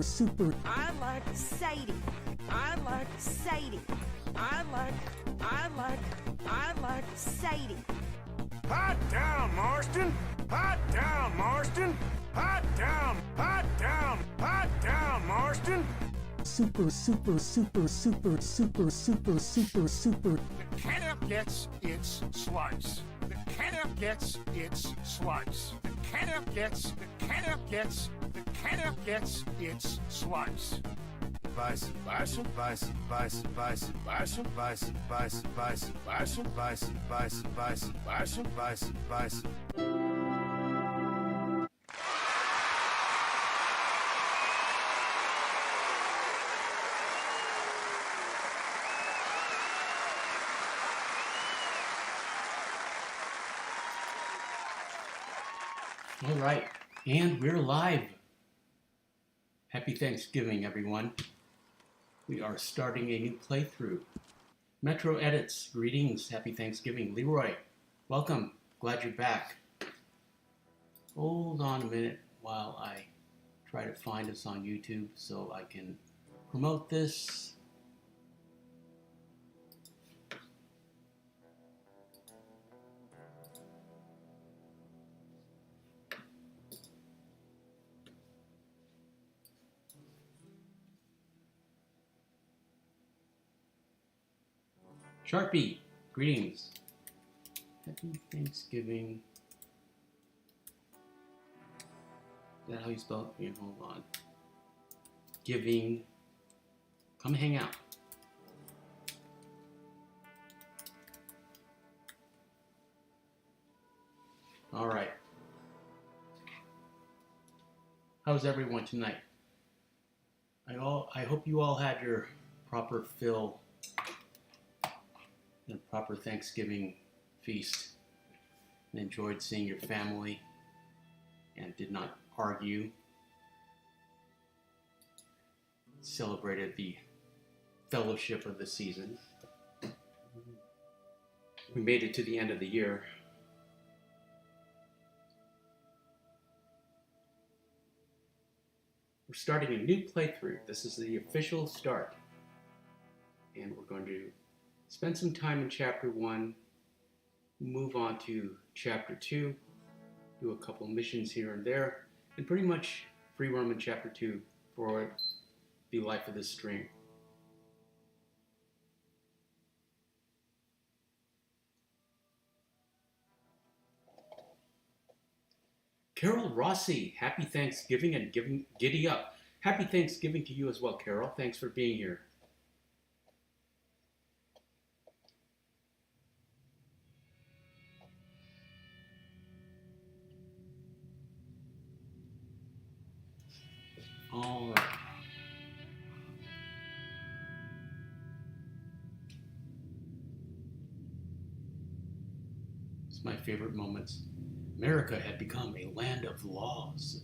Super. I like Sadie. I like Sadie. I like Sadie. Hot down, Marston! Hot down, Marston! Hot down, Marston! Super. The cat gets its slice. The cat gets its slice. The cat gets its slice. All right, and we're live. Happy Thanksgiving, everyone. We are starting a new playthrough. Metro Edits, greetings, happy Thanksgiving. Leroy, welcome, glad you're back. Hold on a minute while I try to find us on YouTube so I can promote this. Sharpie, greetings. Happy Thanksgiving. Is that how you spell it? Here, hold on. Giving. Come hang out. All right. How's everyone tonight? I hope you all had your proper fill and proper Thanksgiving feast and enjoyed seeing your family and did not argue. Celebrated the fellowship of the season. We made it to the end of the year. We're starting a new playthrough. This is the official start. And we're going to spend some time in Chapter 1, move on to Chapter 2, do a couple missions here and there, and pretty much free roam in Chapter 2 for the life of this stream. Carol Rossi, happy Thanksgiving and giddy up. Happy Thanksgiving to you as well, Carol. Thanks for being here. All right. It's my favorite moments. America had become a land of laws.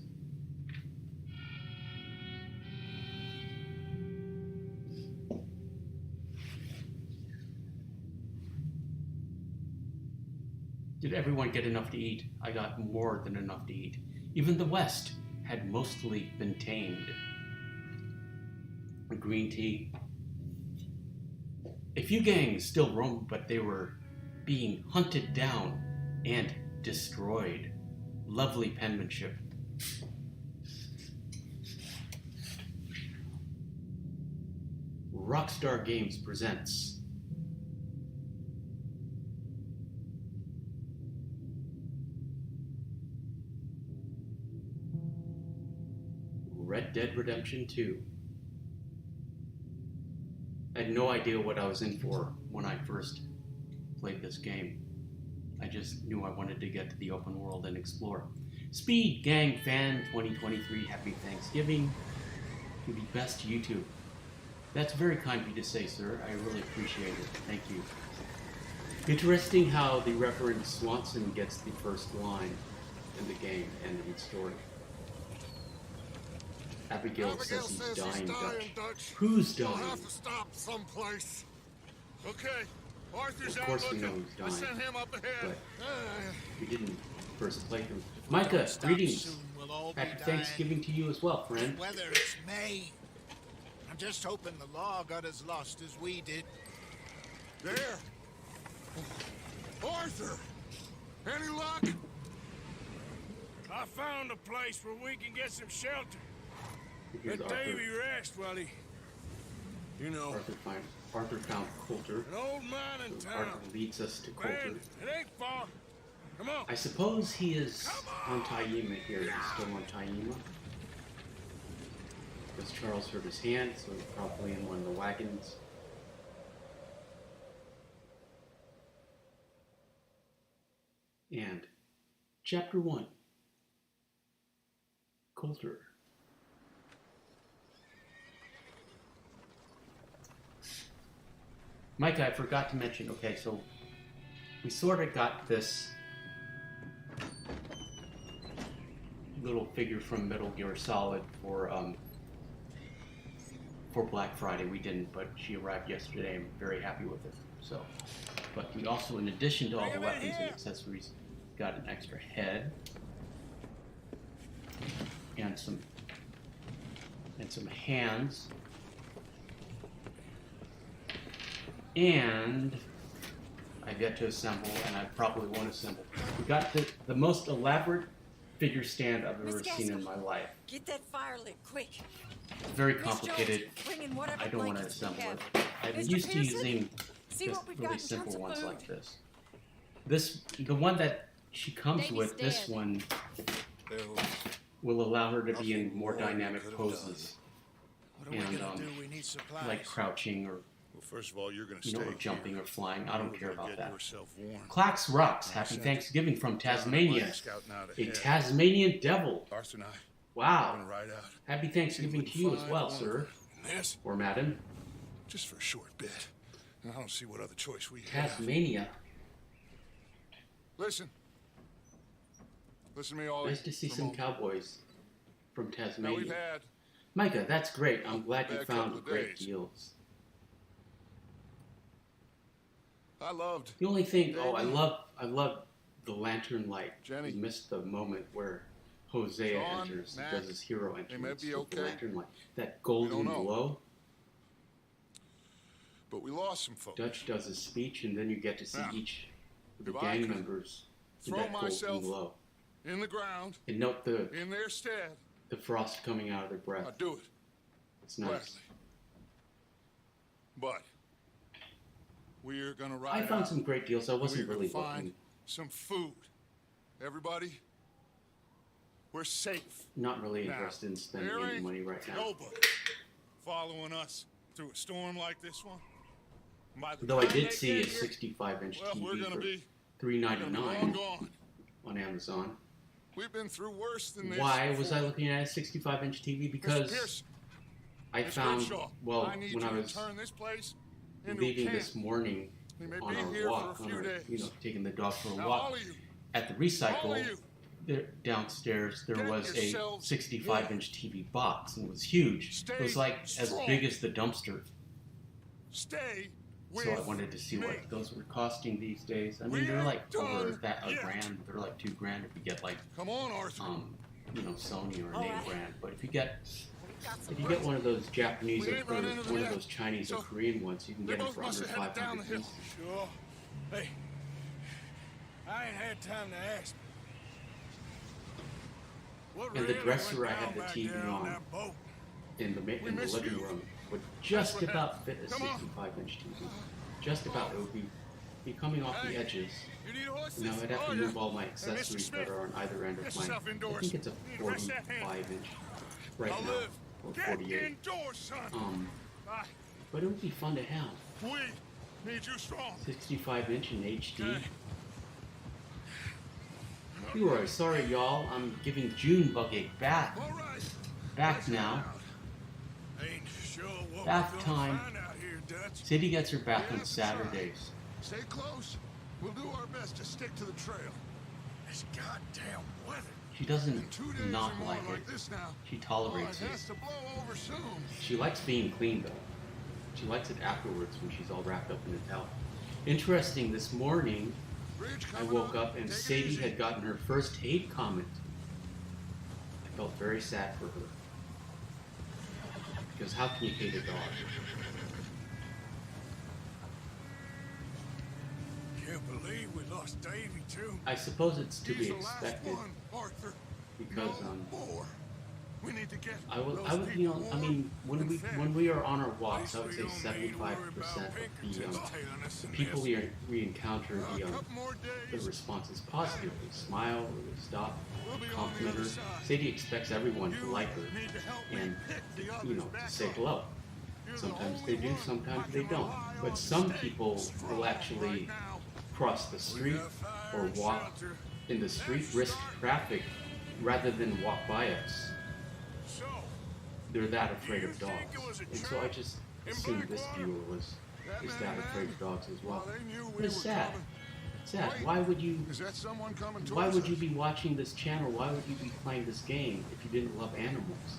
Did everyone get enough to eat? I got more than enough to eat. Even the West had mostly been tamed. Green tea. A few gangs still roamed, but they were being hunted down and destroyed. Lovely penmanship. Rockstar Games presents Red Dead Redemption 2. I had no idea what I was in for when I first played this game. I just knew I wanted to get to the open world and explore. Speed Gang Fan 2023, happy Thanksgiving to the best YouTube. That's very kind of you to say, sir. I really appreciate it. Thank you. Interesting how the Reverend Swanson gets the first line in the game and in the story. Abigail says he's dying Dutch. Who's dying? We'll have to stop someplace. Okay, Arthur's Of out course we know looking. he's I dying, sent him up ahead. but we didn't first playthrough. Micah, greetings. Happy Thanksgiving to you as well, friend. Whether it's May. I'm just hoping the law got as lost as we did. There. Arthur! Any luck? I found a place where we can get some shelter. Here's Let Arthur. Davy rest while he... You know, Arthur found Coulter. an old mine in So town. Arthur leads us to Coulter. Man, it ain't far. Come on. I suppose he is on Taima here. He's still on Taima. Because Charles hurt his hand, so he's probably in one of the wagons. And Chapter 1. Coulter. Micah, I forgot to mention, okay, so we sort of got this little figure from Metal Gear Solid for Black Friday. We didn't, but she arrived yesterday. I'm very happy with it. So, but we also, in addition to all the weapons and accessories, got an extra head and some hands. And I've yet to assemble, and I probably won't assemble. We got the most elaborate figure stand I've ever seen in my life. Get that fire lit, quick. Very complicated. Bring in whatever I don't want to blankets we assemble have. it. I'm Mr. used to Pearson, using see just what we've really got in simple terms of ones food. like this. The one that she comes Baby's with, this dead. one will allow her to be in more dynamic poses, What are we and gonna do? We need supplies. like crouching or Well, first of all, you're gonna you stay know, or jumping or flying. I don't care about Get that. yourself warm. Clax Rocks, happy Thanksgiving from Tasmania. Scouting out A ahead. Tasmanian devil. Arthur and I Wow. gonna ride out. Happy Thanksgiving to you as well, sir. This Or madam. just for a short bit. And I don't see what other choice we have. Tasmania. Listen. Listen to me, all. Nice to see some cowboys from Now we've Tasmania. had Micah, that's great. I'm glad you Bad couple found of great days. deals. I loved The only thing, I love the lantern light. Jenny. You missed the moment where Hosea Sean, enters, Mac, does his hero they may entrance be with the okay. lantern light. That golden know. glow. but we lost some folks. Dutch does his speech, and then you get to see Now, each of the if I gang could members in throw that golden myself glow. In the ground, And note the in their stead, frost coming out of their breath. I'd do it. It's nice. Gladly. But we're gonna ride I found out. some great deals. I wasn't We're really gonna find looking. some food. Everybody, we're safe. Not really Now, interested in spending there any ain't money right now. Nobody following us through a storm like this one. By the Though I time did they see a get here, 65-inch well, we're TV gonna for be long $3.99 gone. on Amazon. We've been through worse than this. Why was I before. looking at a 65-inch TV? Mr. Because Pearson, I Miss found, Crenshaw, well, I need when you I to was turn this place into leaving a camp. this morning We may on be our here walk, for a on few our, days. taking the dog for a Now, walk, all of you, at the all recycle, of you, there, downstairs, there Get was a yourselves 65-inch TV box, and it was huge. Stay It was like as strong. big as the dumpster. stay with So I wanted to see me. what those were costing these days. I mean, We they're ain't like over done that a yet. grand. They're like $2,000 if you get like Come on, Arthur. Sony or a All name right. brand. But if you get We've got some one of those Japanese We or ain't run into one them of yet. those Chinese or So, Korean ones, you can they get them both for must under have headed down the 500 hill. pieces. Sure. Hey, I ain't had time to ask. What And the really dresser went I had down the back TV there on. that boat? In the We in the miss living you. room would just what about fit a Come on. 65-inch TV. Just about. It would be coming off the Hey, edges. You need horses? Now I'd have Oh, to yeah. move all my Mr. accessories Smith, that are on either end get of my. yourself I indoors. think it's a You need to rest that hand. 45-inch right I'll now, live. or Get 48. indoors, son. Bye. But it would be fun to have. We need you strong. 65-inch in HD. Okay. You are sorry, y'all. I'm giving June Buggy back. All right. Back now. Ain't sure what Bath we're time. gonna find out here, Dutch. City gets her back Yeah, on that's right. Saturdays. Stay close. We'll do our best to stick to the trail. This goddamn weather. She doesn't In 2 days not or more like it. like this now. She Oh, it tolerates has it. to blow over soon. She likes being clean though. She likes it afterwards when she's all wrapped up in a towel. Interesting, this morning I woke up and Sadie had gotten her first hate comment. I felt very sad for her. Because how can you hate a dog? Can't believe we lost Davy too. I suppose it's to be He's the last expected one, Arthur. because No more. We need to get I would, those you know, people I mean, warm and fed. when we are on our walks, I At would least say we don't need to worry 75% about of Pinkertons tailing us the in people this. we encounter, A couple more the days. response is positive. They smile, or they stop, We'll be on compliment the her. other side. Sadie expects everyone to You like her need to help me and, pick the you know, others to back say up. hello. You're the Sometimes only they do, one sometimes I they can don't. rely But on some to stay people will strong actually right now. cross the We street got fire or and walk shelter. in the street, risk traffic, rather than walk by us. So, They're that afraid You of think dogs. it was a And so I trap just in assumed this Blackwater? viewer is that afraid of dogs as well. Well, they knew But we it's were sad. coming. Sad. Wait. Why would you Is that someone coming towards why would you us? be watching this channel? Why would you be playing this game if you didn't love animals?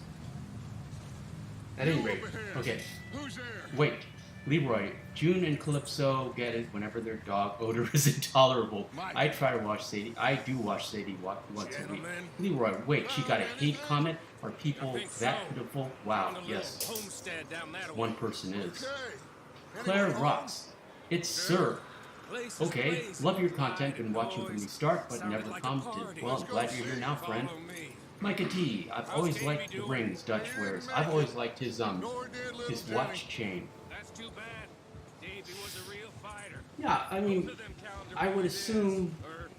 At any You rate, over here. okay. Who's there? Wait. Leroy, June and Calypso get it whenever their dog odor is intolerable. Mike. I try to watch Sadie. I do watch Sadie once a week. Gentlemen. Leroy, wait, she got a hate comment? Are people I think that so. pitiful? Wow, Found a little yes. homestead down that One way. person is. Okay. Claire Anyone rocks. It's Sir. Place is Okay, blazing love your with content, light been and watching from noise. the start, but Sounded never like a commented. party. Well, I'm Let's glad go you're here see. now, friend. Follow me. Micah T, I've How's always Davey liked the doing? rings Dutch He wears. didn't I've make always it. liked his Nor did little his Jimmy. watch chain. That's too bad. Davey was a real fighter. Yeah, I mean, Both of them calendar I would boys assume or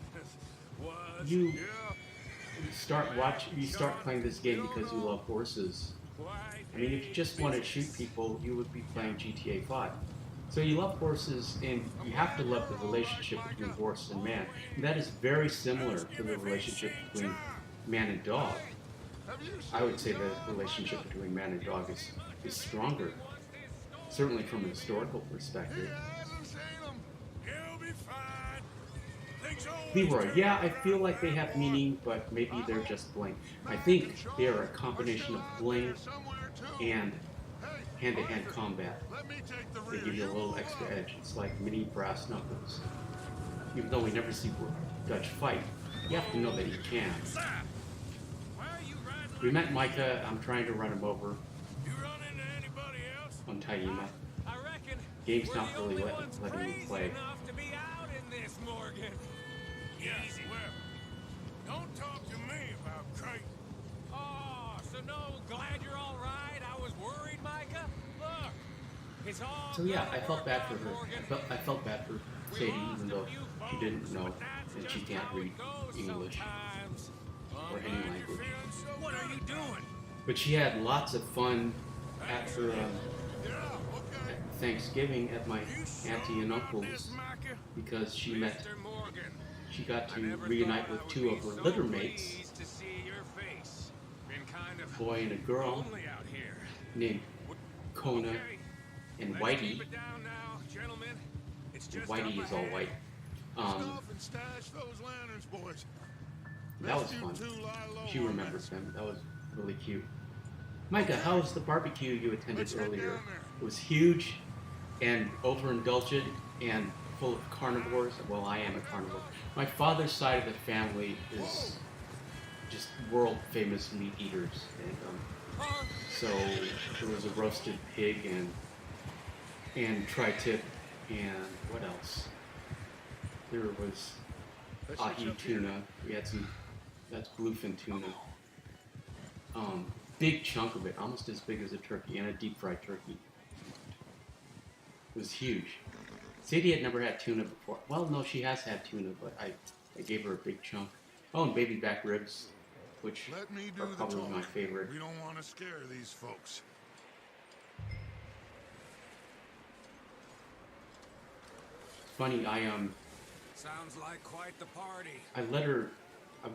was. you Yeah. you start playing this game because you love horses. I mean, if you just want to shoot people, you would be playing GTA 5. So you love horses, and you have to love the relationship between horse and man. And that is very similar to the relationship between man and dog. Have you seen I would say the relationship between man and dog is stronger, certainly from a historical perspective. hasn't seen him. He'll be fine. Things always Leroy, turn yeah, I out feel like they for have everyone. meaning, but maybe they're just bling. I think they are a combination of bling and Hey, hand-to-hand Arthur, combat. let me take the They rear. give you a little move extra along. edge. It's like mini brass knuckles. Even though we never see Dutch fight, you have to know that he can. Why are you riding We like met Micah. I'm trying to run him over you run into anybody else? on Taima. I reckon Game's we're not the really only letting ones me crazy play. enough to be out in this, Morgan. Yes, well, don't talk to me about crazy. Oh, so no, glad you're all right. I was worried, Micah. Look, it's all So yeah, I gonna felt work bad out, for her. Morgan. I felt bad for We Sadie, lost even a though few she folks, didn't know but that's and she just can't how read it goes English sometimes. or I'm any glad you're language. feeling so What are you doing? But she had lots of fun at her Yeah, okay. at Thanksgiving at my You sure auntie and about uncle's this, Micah? because she met. Mr. Morgan, She got I to never reunite thought I with would two be of her so litter mates, pleased to see your face. Been kind of a boy and a girl lonely out here. named Kona Okay, and let's Whitey. keep it down now, gentlemen. It's just Whitey up is all ahead. white. Stuff and stash those lanterns, boys. That was Let's fun. you two lie low She on remembers that. them. That was really cute. Micah, how was the barbecue you attended Let's head earlier? down there. It was huge and overindulgent and full of carnivores. Well, I am a carnivore. My father's side of the family is just world famous meat eaters, and so there was a roasted pig and tri-tip and what else? There was Let's ahi hitch up here. tuna. We had some. That's bluefin tuna. Big chunk of it, almost as big as a turkey, and a deep fried turkey. It was huge. Sadie had never had tuna before. Well, no, she has had tuna, but I gave her a big chunk. Oh, and baby back ribs, which Let me do are the probably talk. my favorite. We don't want to scare these folks. Funny, Sounds like quite the party. I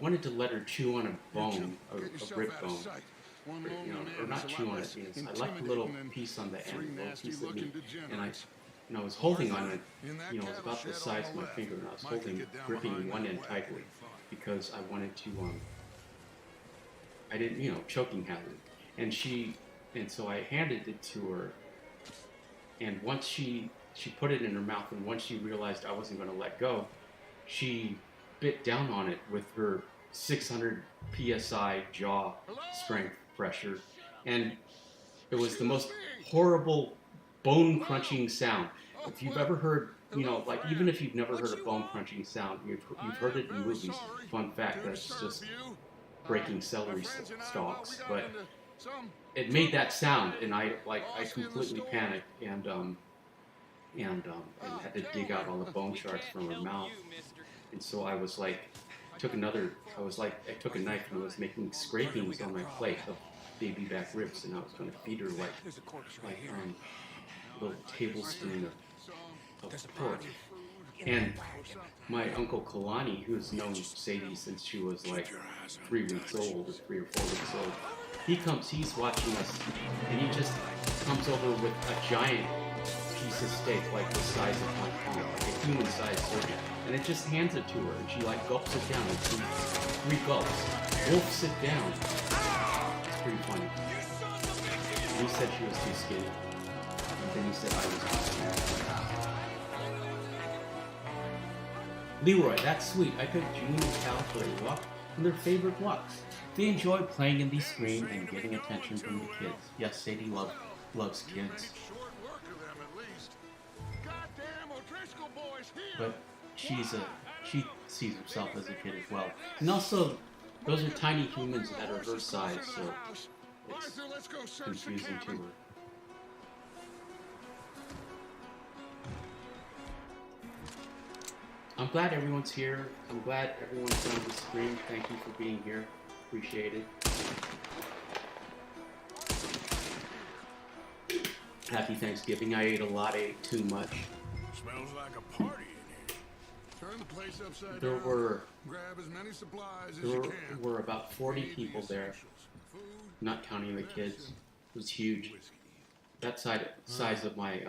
wanted to let her chew on a bone, Get a yourself rib out of bone. sight. One Or, lonely you know, man or is not a chew lot on less it. I like the little intimidating than piece on the three end, little nasty piece of looking meat, degenerates. and I was holding on it. In that You know, it was cattle about the shed size on of the my left, finger, and I was Mike could holding, get down gripping behind one that end wagon tightly and find. because I wanted to. I didn't, you know, choking hazard, and so I handed it to her, and once she she put it in her mouth, and once she realized I wasn't going to let go, she bit down on it with her 600 psi jaw strength pressure, and it was the most horrible bone crunching sound. If you've ever heard, you know, like even if you've never heard a bone crunching sound, you've heard it in movies. Fun fact, that's just breaking celery stalks, but it made that sound, and I completely panicked and had to dig out all the bone shards from her mouth. And so I was like, I took a knife and I was making scrapings on my plate of baby back ribs, and I was going to feed her like a little tablespoon of pork. And my uncle Kalani, who's known Sadie since she was like 3 weeks old, or 3 or 4 weeks old, he's watching us, and he just comes over with a giant piece of steak like the size of my palm, like a human-sized turkey, and it just hands it to her, and she like gulps it down in 3 gulps. Wolf, sit down. It's pretty funny. And he said she was too skinny, and then he said I was too skinny. Leroy, that's sweet. I took June and Cal for a walk on their favorite walks. They enjoy playing in the screen and getting attention from the kids. Yes, Sadie loves kids. But she sees herself as a kid as well. And also, those are tiny humans that are her size, so it's confusing to her. I'm glad everyone's here. I'm glad everyone's on the stream. Thank you for being here. Appreciate it. Happy Thanksgiving. I ate a lot. I ate too much. Smells like a party in here. Turn the place upside There down. were Grab as many supplies as you can. were about 40 people there, not counting the kids. It was huge. That size of my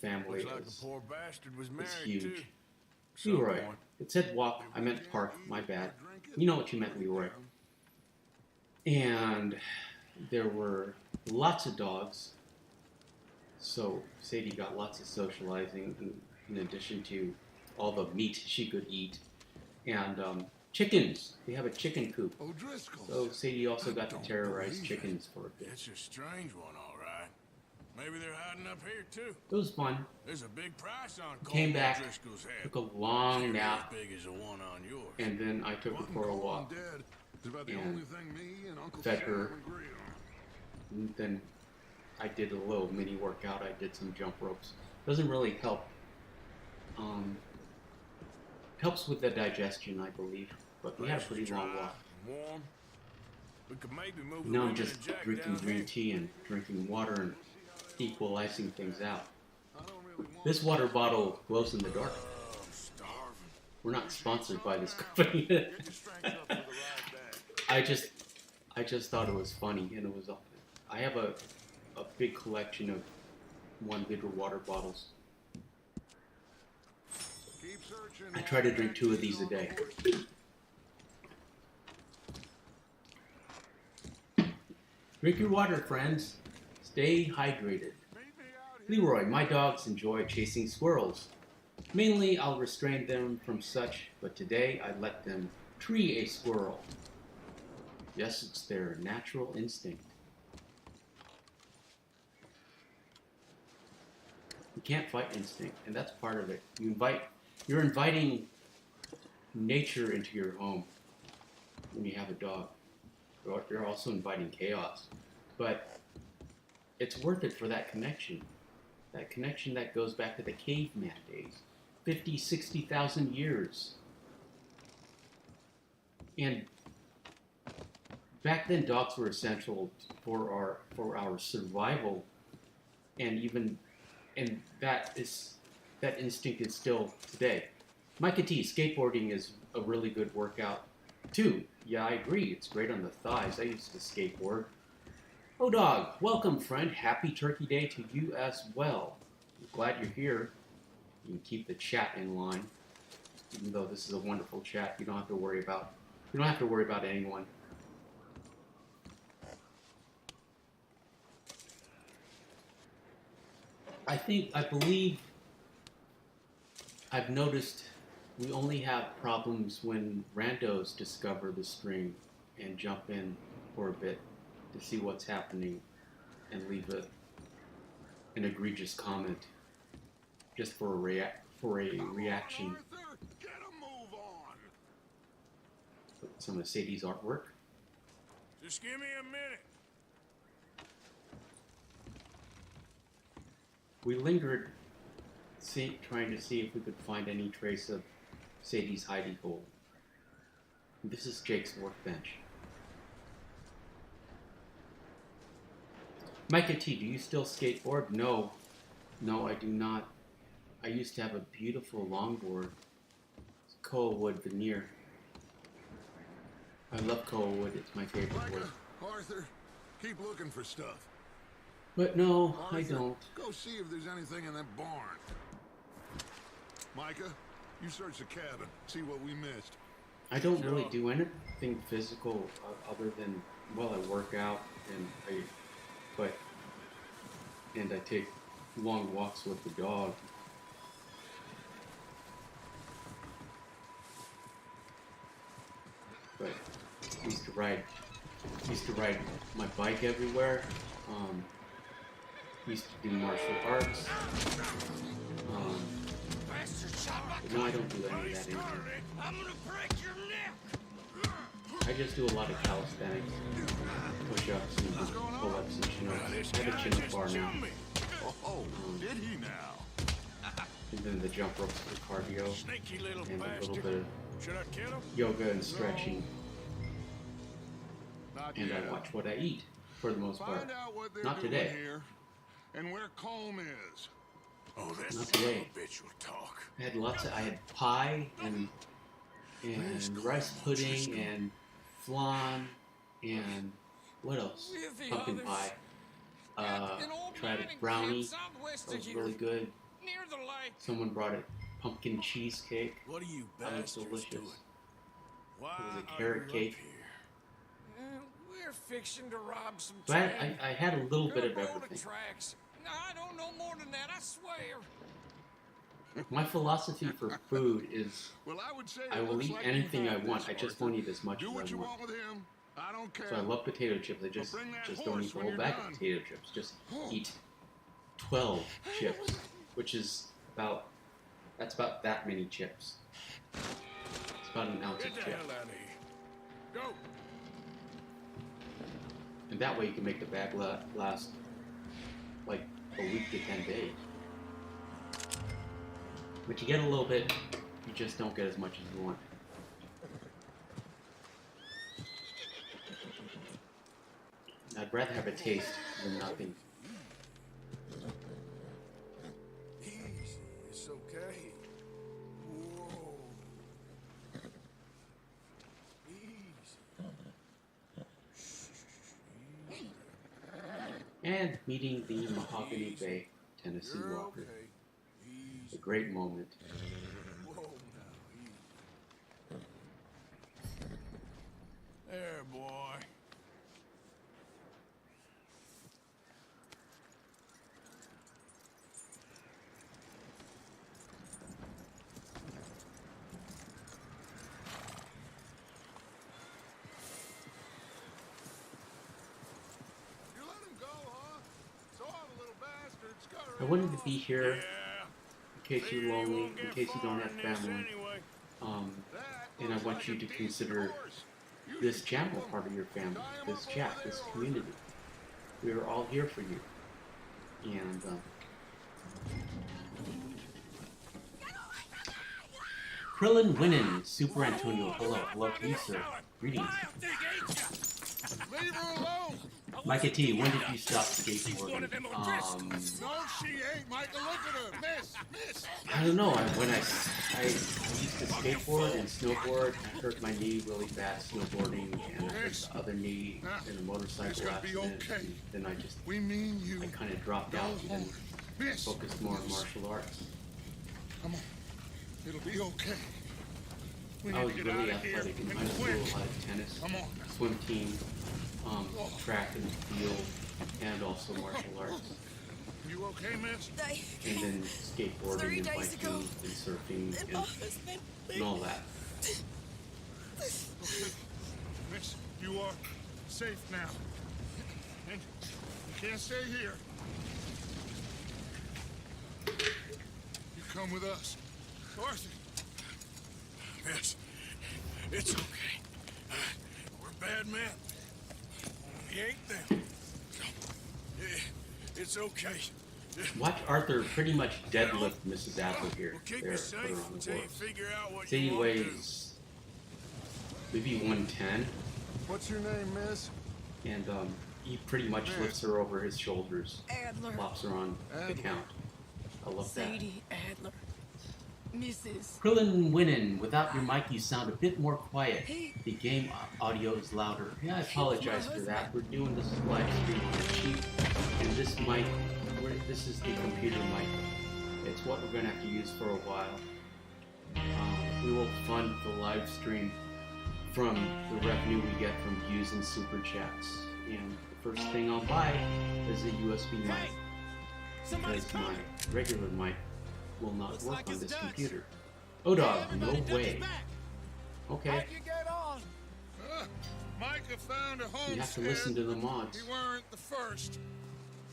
family Looks like is the poor bastard was married huge. too. Leroy. It said walk. I meant park. My bad. You know what you meant, Leroy. And there were lots of dogs. So Sadie got lots of socializing in addition to all the meat she could eat. And chickens. They have a chicken coop. O'Driscoll's. So Sadie also got to terrorize chickens for a bit. It's a strange one, all right. Maybe they're hiding up here too. It was fun. There's a big price on Came Cole back, O'Driscoll's head. took a long Nearly nap, as big as the one on yours. and then I took her for a walk. And fed her. And then I did a little mini workout. I did some jump ropes. Doesn't really help. Helps with the digestion, I believe. But we had a pretty long walk. Warm. We could maybe move the Now I'm women just and Jack drinking down green here. tea and drinking water and equalizing things out. This water bottle glows in the dark. I'm starving. We're not sponsored by this company. I just thought it was funny, and it was. I have a big collection of 1-liter water bottles. I try to drink 2 of these a day. Drink your water, friends. Stay hydrated. Leroy, my dogs enjoy chasing squirrels. Mainly, I'll restrain them from such, but today I let them tree a squirrel. Yes, it's their natural instinct. You can't fight instinct, and that's part of it. You're inviting nature into your home when you have a dog. You're also inviting chaos. But it's worth it for that connection. That connection that goes back to the caveman days. 50, 60,000 years. And back then, dogs were essential for our survival, and that instinct is still today. Micah T, skateboarding is a really good workout too. Yeah, I agree. It's great on the thighs. I used to skateboard. Oh, dog, welcome, friend. Happy Turkey Day to you as well. I'm glad you're here. You can keep the chat in line, even though this is a wonderful chat. You don't have to worry about anyone. I believe I've noticed we only have problems when randos discover the stream and jump in for a bit to see what's happening and leave an egregious comment just for a reaction. Arthur, get a move on. Some of Sadie's artwork. Just give me a minute. We lingered, trying to see if we could find any trace of Sadie's hidey hole. This is Jake's workbench. Micah T, do you still skateboard? No. No, I do not. I used to have a beautiful longboard. It's Koa wood veneer. I love Koa wood, it's my favorite wood. Micah, Arthur, keep looking for stuff. But no, I Arthur, don't. Go see if there's anything in that barn. Micah, you search the cabin, see what we missed. I don't really do anything physical other than, well, I work out and I take long walks with the dog. But I used to ride my bike everywhere. Used to do martial arts. But no, I don't do any of that anymore. I'm gonna break your neck. I just do a lot of calisthenics, push-ups, and pull-ups and chin-ups. I have a chin-up bar now. Oh, did he now? And then the jump ropes for cardio, Sneaky little and a little bastard. bit of Should I kill him? yoga and stretching. Not And yet. I watch what I eat, for the most part. Find out what they're Not doing today. here and where Colm is. Oh, this Not today. bitch will talk. I had pie and rice pudding and flan and what else? With the Pumpkin others. pie. An old Tried man a in brownie. camp southwest That of was here, really good. near the lake. Someone brought a pumpkin cheesecake. What are you That was bastards delicious. doing? Why It was a are carrot you cake. up here? We're fixing to rob some So train. I had a little bit of Gonna roll the everything. tracks. No, I don't know more than that, I swear. My philosophy for food is Well, I would say I it will looks eat like anything you've I had want. this, I just Arthur. won't eat as much Do as what I you want. want with him. I don't care. So I love potato chips. I just bring that don't horse eat the when whole you're bag done. of potato chips. Just eat 12 chips, which is that's about that many chips. It's about an ounce Get of the chip. hell out of here. Go. And that way you can make the bag last like a week to 10 days. But you get a little bit, you just don't get as much as you want. I'd rather have a taste than nothing. Easy, it's okay. Whoa. Easy. And meeting the Mahogany Bay, Tennessee You're Walker. okay. A Easy. great moment. Whoa now, easy. There, boy. You let him go, huh? So all the little bastards got I wanted to be here Yeah. in case you're lonely, in case you don't have family. Anyway. And I want you to consider this channel part of your family, this chat, this community. We are all here for you. And Krillin Winnin, Superantonio, hello to you, sir. Greetings. Leave her alone. Micah T, when did you stop skateboarding? No, she ain't, Michael. Look at her. Miss. I don't know. When I used to skateboard and snowboard, I hurt my knee really bad snowboarding, and I hurt the other knee in a motorcycle gonna be accident. okay. And then I just We mean you. I kind of dropped out and Miss. focused more on martial arts. Come on. It'll be okay. We I need was to get really out of here athletic in and high school, quick. a lot of tennis, Come on. swim team, track and field, and also martial arts. You okay, miss? and then skateboarding 3 and days biking ago, and surfing my husband. and all that. Okay. Miss, you are safe now. And you can't stay here. You come with us. Arthur. Miss, it's okay. We're bad men. We ain't them. It's okay. Watch Arthur pretty much deadlift Mrs. Apple here. We'll keep There, you put her safe on the until you horse. figure out what Say you he want to do. weighs maybe 110, What's your name, miss? and he pretty much lifts her over his shoulders, Adler. plops her on the Adler. count. I love that. Sadie Adler. Mrs. Krillin Winnin, without your mic you sound a bit more quiet. The game audio is louder. Yeah, I apologize for that. We're doing this live stream on the cheap, and this mic, this is the computer mic. It's what we're going to have to use for a while. We will fund the live stream from the revenue we get from views and super chats. And the first thing I'll buy is a USB mic, because my regular mic will not work on this computer. Oh dog, no way. Okay, You get on. Micah found a homestead. you have to listen to the mods. We weren't the first.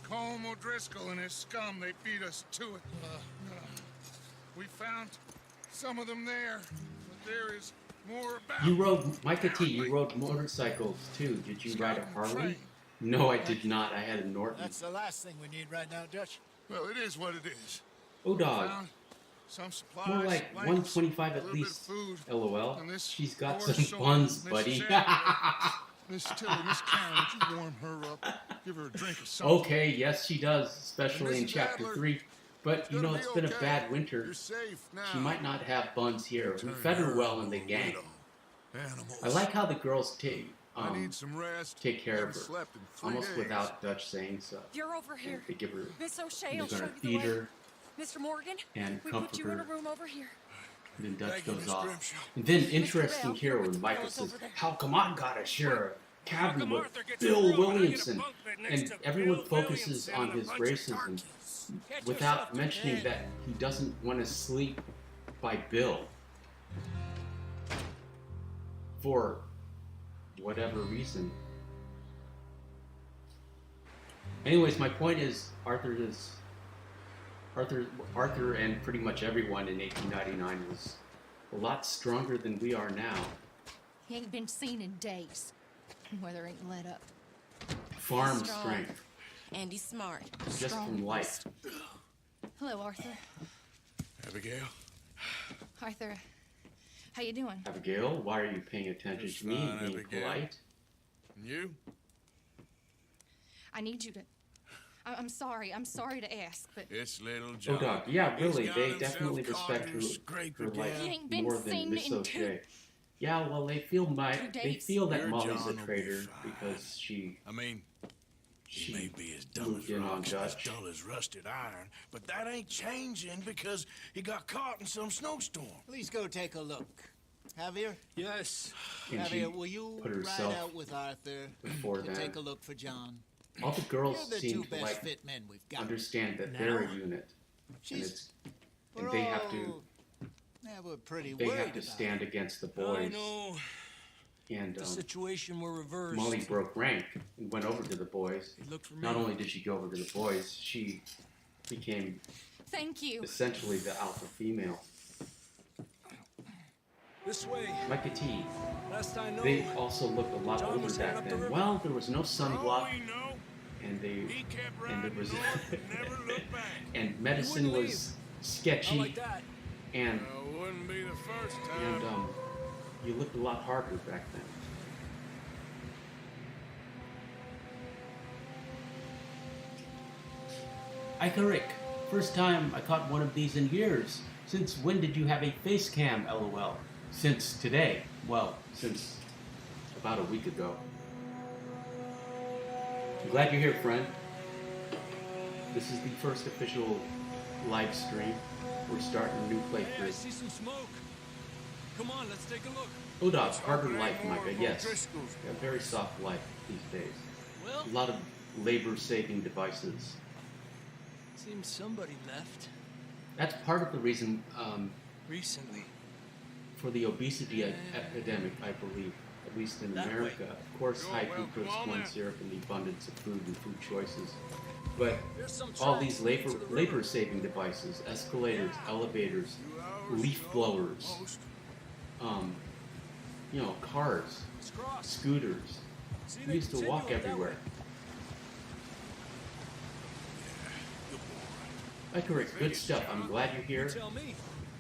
Colm O'Driscoll and his scum, they beat us to it. We found some of them there, but there is more about. You rode, Micah T, you rode motorcycles too. Did you ride a Harley? No, I did not. I had a Norton. That's the last thing we need right now, Dutch. Well, it is what it is. Oh dog, Found some supplies, more like blankets, 125 a at little bit of least. food, LOL. and this She's got poor some soul, buns, Mrs. buddy. Adler. Miss Tilly, Miss Karen, would you warm her up? Give her a drink of something. Okay, yes she does, especially in Mrs. chapter Adler, 3. But you gonna know, be it's been a okay. bad winter. You're safe now. She might not have buns here. We Turn fed her her well in the into a gang. widow. Animals. I like how the girls take I need some rest. take care Haven't of her, slept in 3 almost days. without Dutch saying so. You're over here. They give her, Miss O'Shea they're will show gonna you the feed way. her, Mr. Morgan, and we put comfort you in a her. room over here. And then Dutch Thank you, goes Miss off. Grimshaw. And then Mr. interesting Bell, here with when the Michael fellows says, over there. "How come I gotta share a cabin come with Arthur gets a Bill room and I get a Williamson?" bunk bed next And to everyone Bill focuses Williamson on and a his bunch of racism darkies. Get without yourself to mentioning bed. that he doesn't want to sleep by Bill for whatever reason. Anyways, my point is Arthur and pretty much everyone in 1899 was a lot stronger than we are now. He ain't been seen in days. Weather ain't let up. Farm Strong. strength, And he's smart. just from life. Hello, Arthur. Abigail. Arthur, how you doing? Abigail, why are you paying attention Just to me and fine, being Abigail. polite? And you? I need you to. I'm sorry. I'm sorry to ask, but It's little Oh, John. dog, yeah, He's really, got they himself definitely caught respect in her, a scrape her life He ain't been more than seen Miss in O'Shea. Yeah, well, they feel they days. feel that Your Molly's a John will be traitor fine. because she I mean, She he may be as dumb moved as in on rocks, as Dutch. dull as rusted iron, but that ain't changing because he got caught in some snowstorm. Please go take a look. Javier? Yes. and she Javier, will you put ride herself out with Arthur before to them. take a look for John? All the You're girls the seem two to best like fit men we've got. understand that they're a unit, and She's, it's and they have to Yeah, we're pretty they worried have to about stand her. against the I boys. know And the situation were reversed. Molly broke rank and went over to the boys. He looked for me. Not only did she go over to the boys, she became thank you. essentially the alpha female. This way. Micah T. Last I know. They also looked a lot John older was heading back up the then. river. Well, there was no sunblock, we know. and He kept and there riding was north and never looked back. and medicine wouldn't was I sketchy, like that. and Wouldn't be the first time. and you looked a lot harder back then. Icaric, first time I caught one of these in years. Since when did you have a face cam, LOL? Since today. Well, since about a week ago. I'm glad you're here, friend. This is the first official live stream. We're starting a new Hey, I playthrough. see some smoke. Come on, let's take a look. Odog's harder life, More Micah, of yes. O'Driscoll's. A very soft life these days. Well, A lot of labor-saving devices. Seems somebody left. That's part of the reason Recently. for the obesity epidemic, I believe, at least in That way. America. Of course, high fructose corn syrup and the abundance of food and food choices. But There's some all tracks these leading to the river. labor-saving devices, escalators, elevators, leaf blowers, you know, cars, It's crossed. scooters. See, We they used to continue walk it that everywhere. way. Icarus, good stuff. I'm glad you're You here, tell me.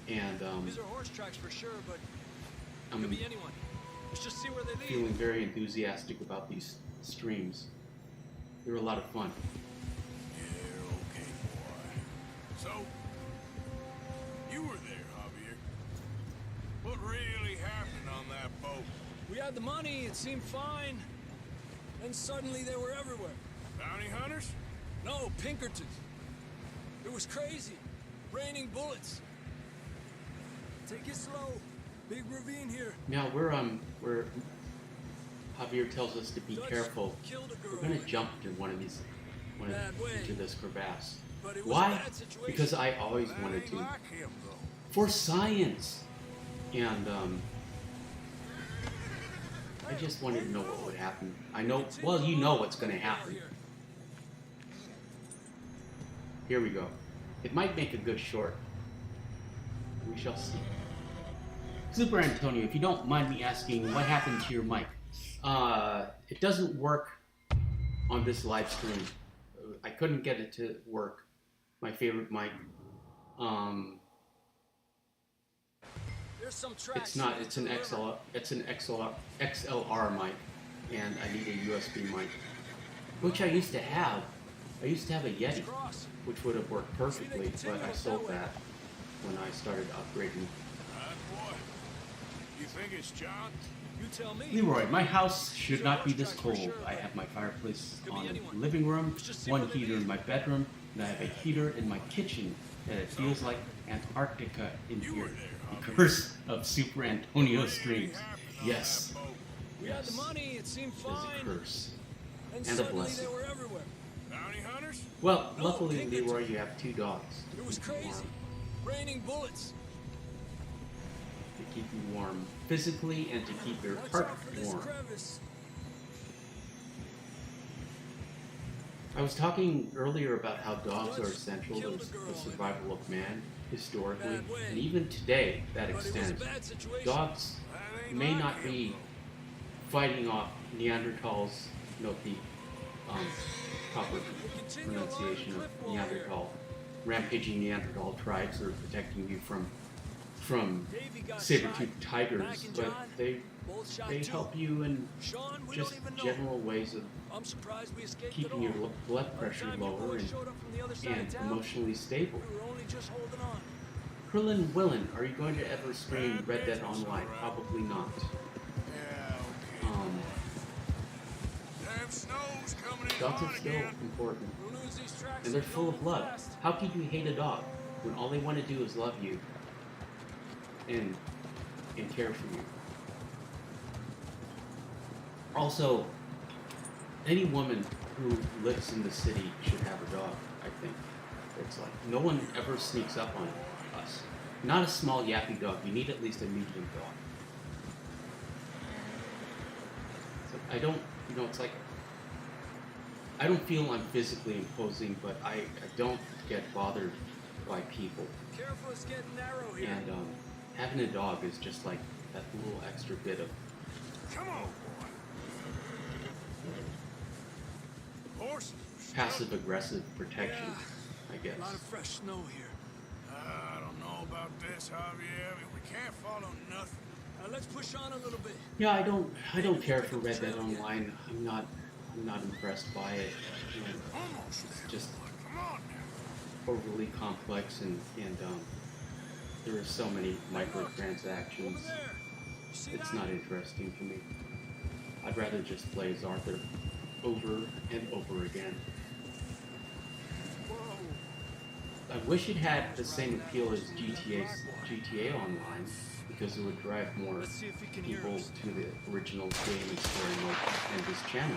and These are horse tracks for sure, but I'm could be anyone. Let's just see where they lead. feeling very enthusiastic about these streams. They're a lot of fun. Yeah, okay, boy. So, you were there, Javier. What really happened on that boat? We had the money, it seemed fine. Then suddenly they were everywhere. Bounty hunters? No, Pinkertons. It was crazy. Raining bullets. Take it slow. Big ravine here. Now we're Javier tells us to be Dutch careful. killed a girl. We're gonna jump into Bad way. into this crevasse. But it was a Why? bad situation. Because I always That wanted ain't to. like him, though. For science. And I just wanted to know what would happen. I know, well, you know what's going to happen. Here we go. It might make a good short. We shall see. Super Antonio, if you don't mind me asking, what happened to your mic? It doesn't work on this live stream. I couldn't get it to work. My favorite mic. There's some tracks It's not. leading It's to an the river. XL. It's an XLR mic, and I need a USB mic, which I used to have. I used to have a Yeti, Cross. which would have worked perfectly, but I sold that when I started upgrading. Right, boy. You think it's John? You tell me. Leroy, my house should not be this cold. I have my fireplace on in the living room, one heater in my bedroom, and I have a heater in my kitchen, and it feels like Antarctica in here. The curse of Super Antonio streams. Yes. We had the Yes. money, it seemed It is a fine. curse. And and a suddenly blessing. they were everywhere. Bounty hunters? Well, No, luckily, Pinkerton. Leroy, you have 2 dogs. To It was keep you crazy. warm. Raining bullets. To keep you warm physically and to keep your Watch heart out for this warm. crevice. I was talking earlier about how dogs are essential to the survival of man, historically, and even today that But it was a extends. bad situation. Dogs That ain't may like not him, be though. fighting off Neanderthals, note the proper pronunciation of Neanderthal, rampaging Neanderthal tribes that are protecting you from Davey got saber-toothed shot. tigers, Mac and but John, they both shot they too. help you in Sean, we just don't even know. general ways of I'm surprised we escaped keeping at all. your blood By the pressure time your lower boys and, showed up from the other side and of town, emotionally stable. we were only just holding on. Krillin Willen, are you going to ever stream Red Dead Online? Probably not. Yeah, okay. Damn snow's coming in Dogs are hard still again. important, We'll lose these tracks and they're and full go of love. fast. How can you hate a dog when all they want to do is love you and care for you? Also, any woman who lives in the city should have a dog, I think. It's like, no one ever sneaks up on us. Not a small yappy dog, you need at least a medium dog. So I don't, it's like, I don't feel I'm physically imposing, but I don't get bothered by people. Careful, it's getting narrow here. And having a dog is just like that little extra bit of Come on, boy. Horses. passive-aggressive protection, I guess. A lot of fresh snow here. I don't know about this, Javier. I mean, we can't follow nothing. Let's push on a little bit. Yeah, I don't care for Red Dead Online. I'm not impressed by it. You know, Almost it's there. just Come on now. overly complex and there are so many microtransactions. Over there. You see It's that? not interesting to me. I'd rather just play as Arthur over and over again. Whoa. I wish it had the same appeal as GTA Online, because it would drive more Let's see if he can hear people us. to the original game story mode and this channel.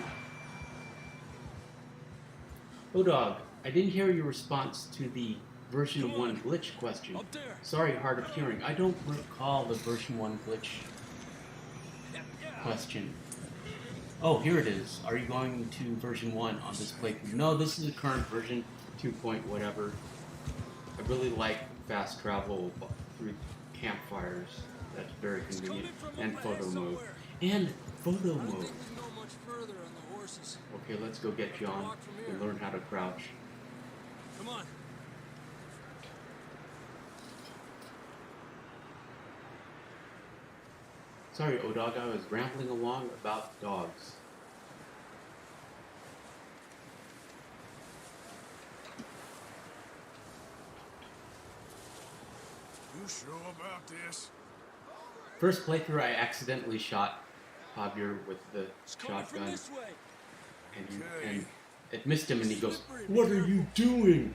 Odog, I didn't hear your response to the version 1 glitch question. Up there. Sorry, hard of hearing. I don't recall the version 1 glitch question. Oh, here it is. Are you going to version 1 on this playthrough? No, this is the current version, 2 point whatever. I really like fast travel through campfires. That's very convenient. And photo mode. And photo I don't mode. think we can go much further on the horses. Okay, let's go get John and learn how to crouch. Come on. Sorry, O-Dog, I was rambling along about dogs. You sure about this? First playthrough, I accidentally shot Javier with the It's coming from shotgun, this way. and it missed him, and he goes, "What are you doing?"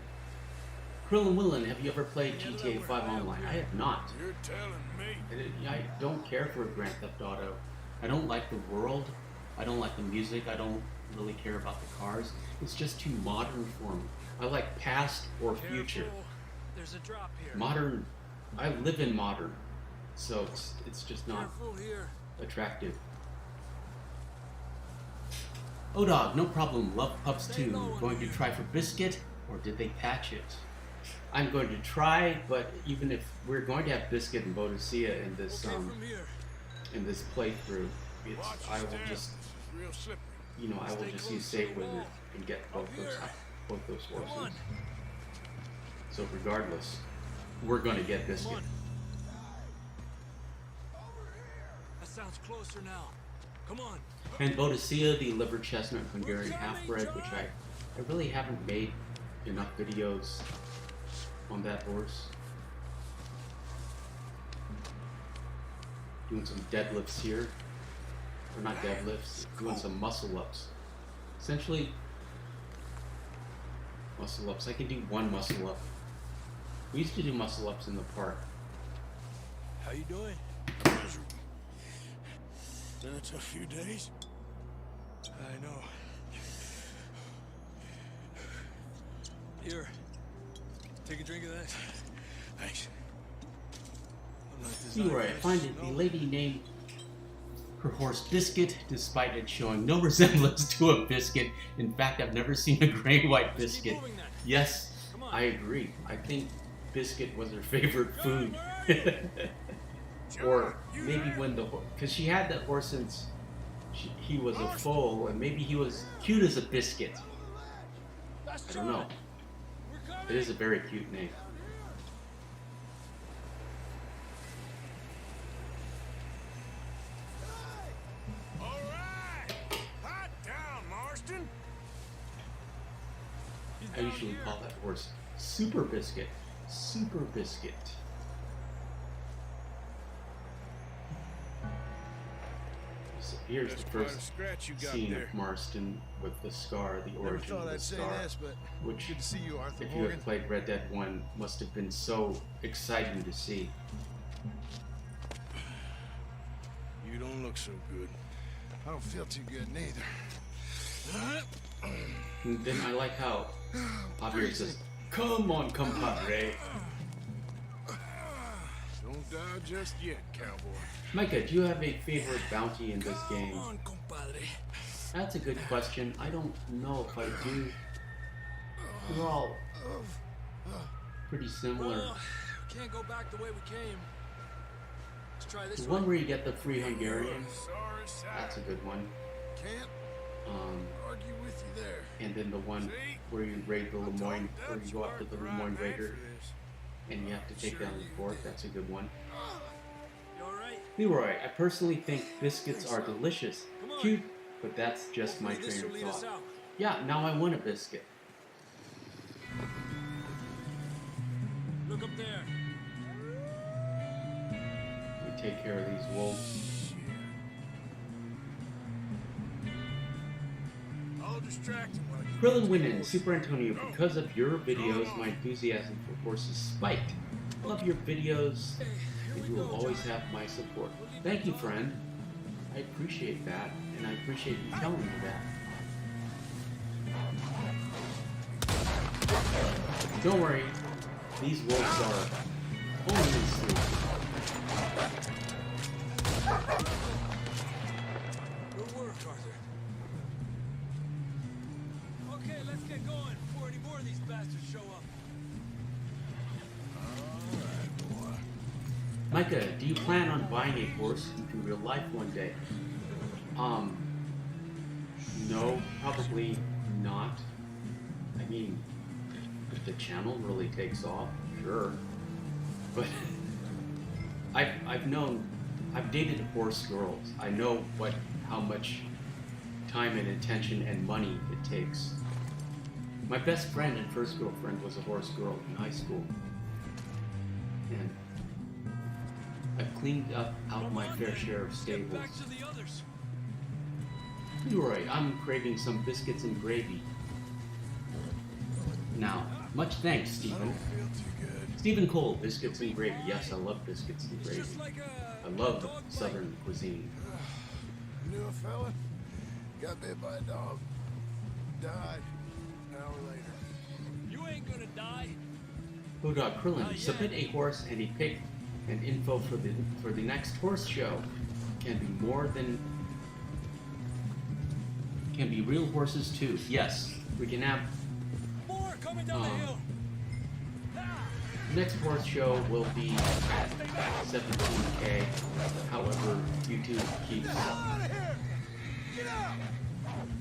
Krillin Willen, have you ever played GTA 5 Online? I have not. You're telling me. I don't care for Grand Theft Auto. I don't like the world. I don't like the music. I don't really care about the cars. It's just too modern for me. I like past or future. Careful. There's a drop here. Modern. I live in modern, so it's just not Careful here. attractive. Oh dog, no problem. Love pups too. Going to try for biscuit, or did they patch it? I'm going to try, but even if we're going to have biscuit and Bodicea in this Okay, from here. in this playthrough, Watch I your will step. just It's real slippery. I will just use safe wizard and get both those Come horses. on. So regardless, we're going to get biscuit. Come That sounds closer now. Come on. And Bodicea, the liver chestnut Hungarian half-bred, which I really haven't made enough videos on that horse. Doing some deadlifts here. Or not deadlifts, doing some muscle ups. Essentially, muscle ups. I can do one muscle up. We used to do muscle ups in the park. How you doing? Miserable. Been a tough few days. I know. Here. Take a drink of that. Thanks. I'm not See where I find it. The lady named her horse Biscuit, despite it showing no resemblance to a biscuit. In fact, I've never seen a gray white biscuit. Yes, I agree. I think biscuit was her favorite food. Or maybe when the horse, because she had that horse since he was a foal, and maybe he was cute as a biscuit. I don't know. It is a very cute name. All right. Hot down, Marston. I usually call that horse Super Biscuit. Super Biscuit. So here's the That's quite a first scratch you got scene there. of Marston with the scar, the Never origin thought of the I'd say scar, this, but which, good to see you, Arthur if you Morgan. have played Red Dead 1, must have been so exciting to see. You don't look so good. I don't feel too good neither. And then I like how Javier says, "Come on, compadre." Don't die just yet, cowboy. Micah, do you have a favorite bounty in this game? Come on, compadre. That's a good question. I don't know if I do. They're all pretty similar. Well, we can't go back the way we came. Let's try this The one. one where you get the free Hungarian, Sorry, side. that's a good one. Can't argue with you there. And then the one where you raid the Lemoyne, where you go after the Lemoyne Raider, and you have to take down the fort, that's a good one. You alright? Leroy, I personally think biscuits are delicious. Cute, but that's just my Hopefully this train will of lead us thought. out. Yeah, now I want a biscuit. Look up there. We take care of these wolves. I'll distract him while you Krillin Winen, Super Antonio, because of your videos, my enthusiasm for horses spiked. Love your videos, and you will always have my support. Thank you, friend. I appreciate that, and I appreciate you telling me that. Don't worry, these wolves are only asleep. Good work, Arthur. Okay, let's get going before any more of these bastards show up. Micah, do you plan on buying a horse into real life one day? No, probably not. I mean, if the channel really takes off, sure. But I've dated horse girls. I know how much time and attention and money it takes. My best friend and first girlfriend was a horse girl in high school. And I've cleaned up out my fair share of stables. Get back to the others. Leroy, I'm craving some biscuits and gravy. Now, much thanks, Stephen. Stephen Cole, biscuits and gravy. Yes, I love biscuits and gravy. Just like I love Southern cuisine. Knew a fella, got bit by a dog, died an hour later. You ain't gonna die. Bulldog Krillin, submit a horse and a pig and info for the next horse show. Can be real horses too. Yes, we can have. More coming down the hill. Next horse show will be 17K. However, YouTube keeps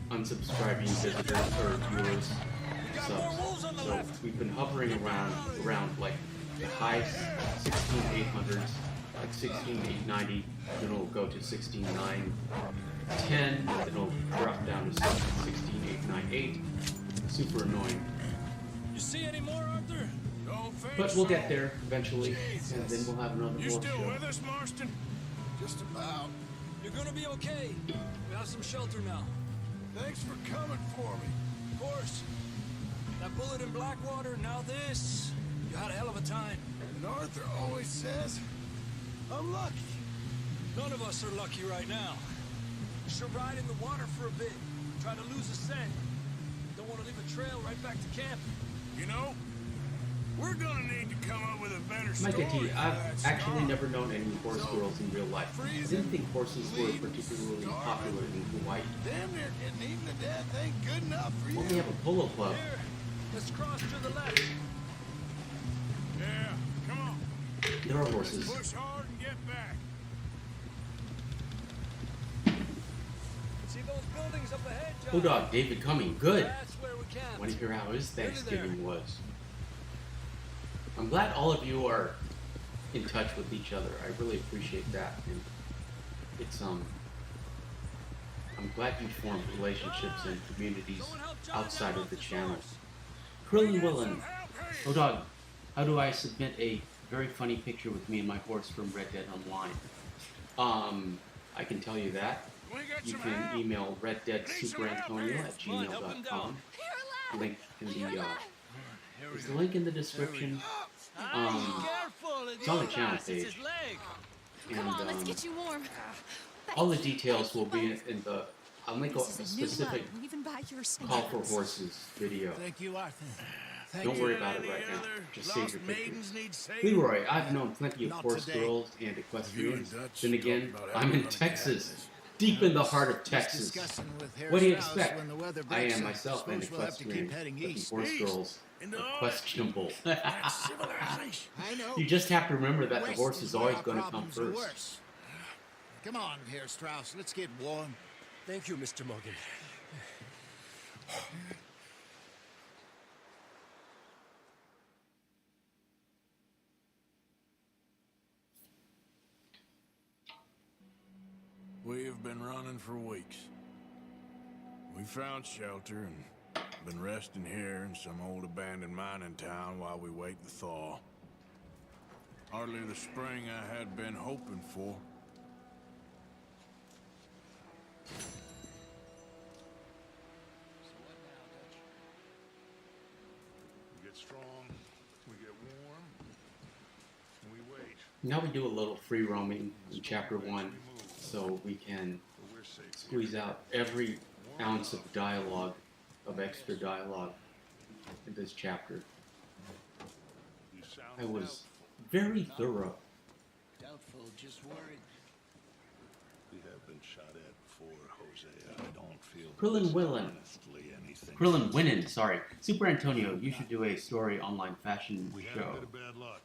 unsubscribing visitors or viewers subs. So we've been hovering around like the high 16,800s, like 16,890. Then it'll go to 16,910. And then it'll drop down to 16,898. Super annoying. You see any more, Arthur? But we'll get there eventually, and then we'll have another horse show. with us, Marston? Just about. You're gonna be okay. We have some shelter now. Thanks for coming for me. Of course. That bullet in Blackwater, now this. You had a hell of a time. And Arthur always says, I'm lucky. None of us are lucky right now. You should ride in the water for a bit. Try to lose a scent. Don't want to leave a trail right back to camp. You know, we're gonna need to come up with a better Micah story. T, I've actually never known any horse girls in real life. I didn't think horses were particularly popular in Hawaii. Damn near getting eaten to death ain't good enough for Well, you. we have a polo club. Here, let's cross to the left. Yeah, come on. There are horses. Push hard and get back. See those buildings up ahead, John? Bulldog, David Cumming, good. That's where we camped. Want to hear how his Thanksgiving was? I'm glad all of you are in touch with each other. I really appreciate that, and it's I'm glad you formed relationships and communities outside of the channel. Krillin Willen, oh dog, how do I submit a very funny picture with me and my horse from Red Dead Online? I can tell you that. You can email reddeadsuperantonio@gmail.com. Link in the is the link in the description. It's on the channel page. And Come on, let's get you warm. all the details will be in the I'll make a specific Even by your call for horses video. Thank you, Arthur. Don't worry about it right now. Just save your pictures. Leroy, I've known plenty of horse girls and equestrians. Then again, I'm in Texas. Deep in the heart of Texas. What do you expect? I am myself an equestrian, but the horse girls are questionable. I know. You just have to remember that the horse is always going to come first. Worse. Come on here, Strauss. Let's get warm. Thank you, Mr. Morgan. We have been running for weeks. We found shelter and been resting here in some old abandoned mining town while we wait the thaw. Hardly the spring I had been hoping for. We get strong, we get warm, and we wait. Now we do a little free roaming in chapter 1 so we can squeeze out every ounce of dialogue, of extra dialogue in this chapter. I was very thorough. Doubtful, just worried. We have been shot at before, Hosea. I don't feel Krillin Willen. honestly anything. Krillin Winnin, sorry. Super Antonio, you should do a story online fashion We had a show. bit of bad luck,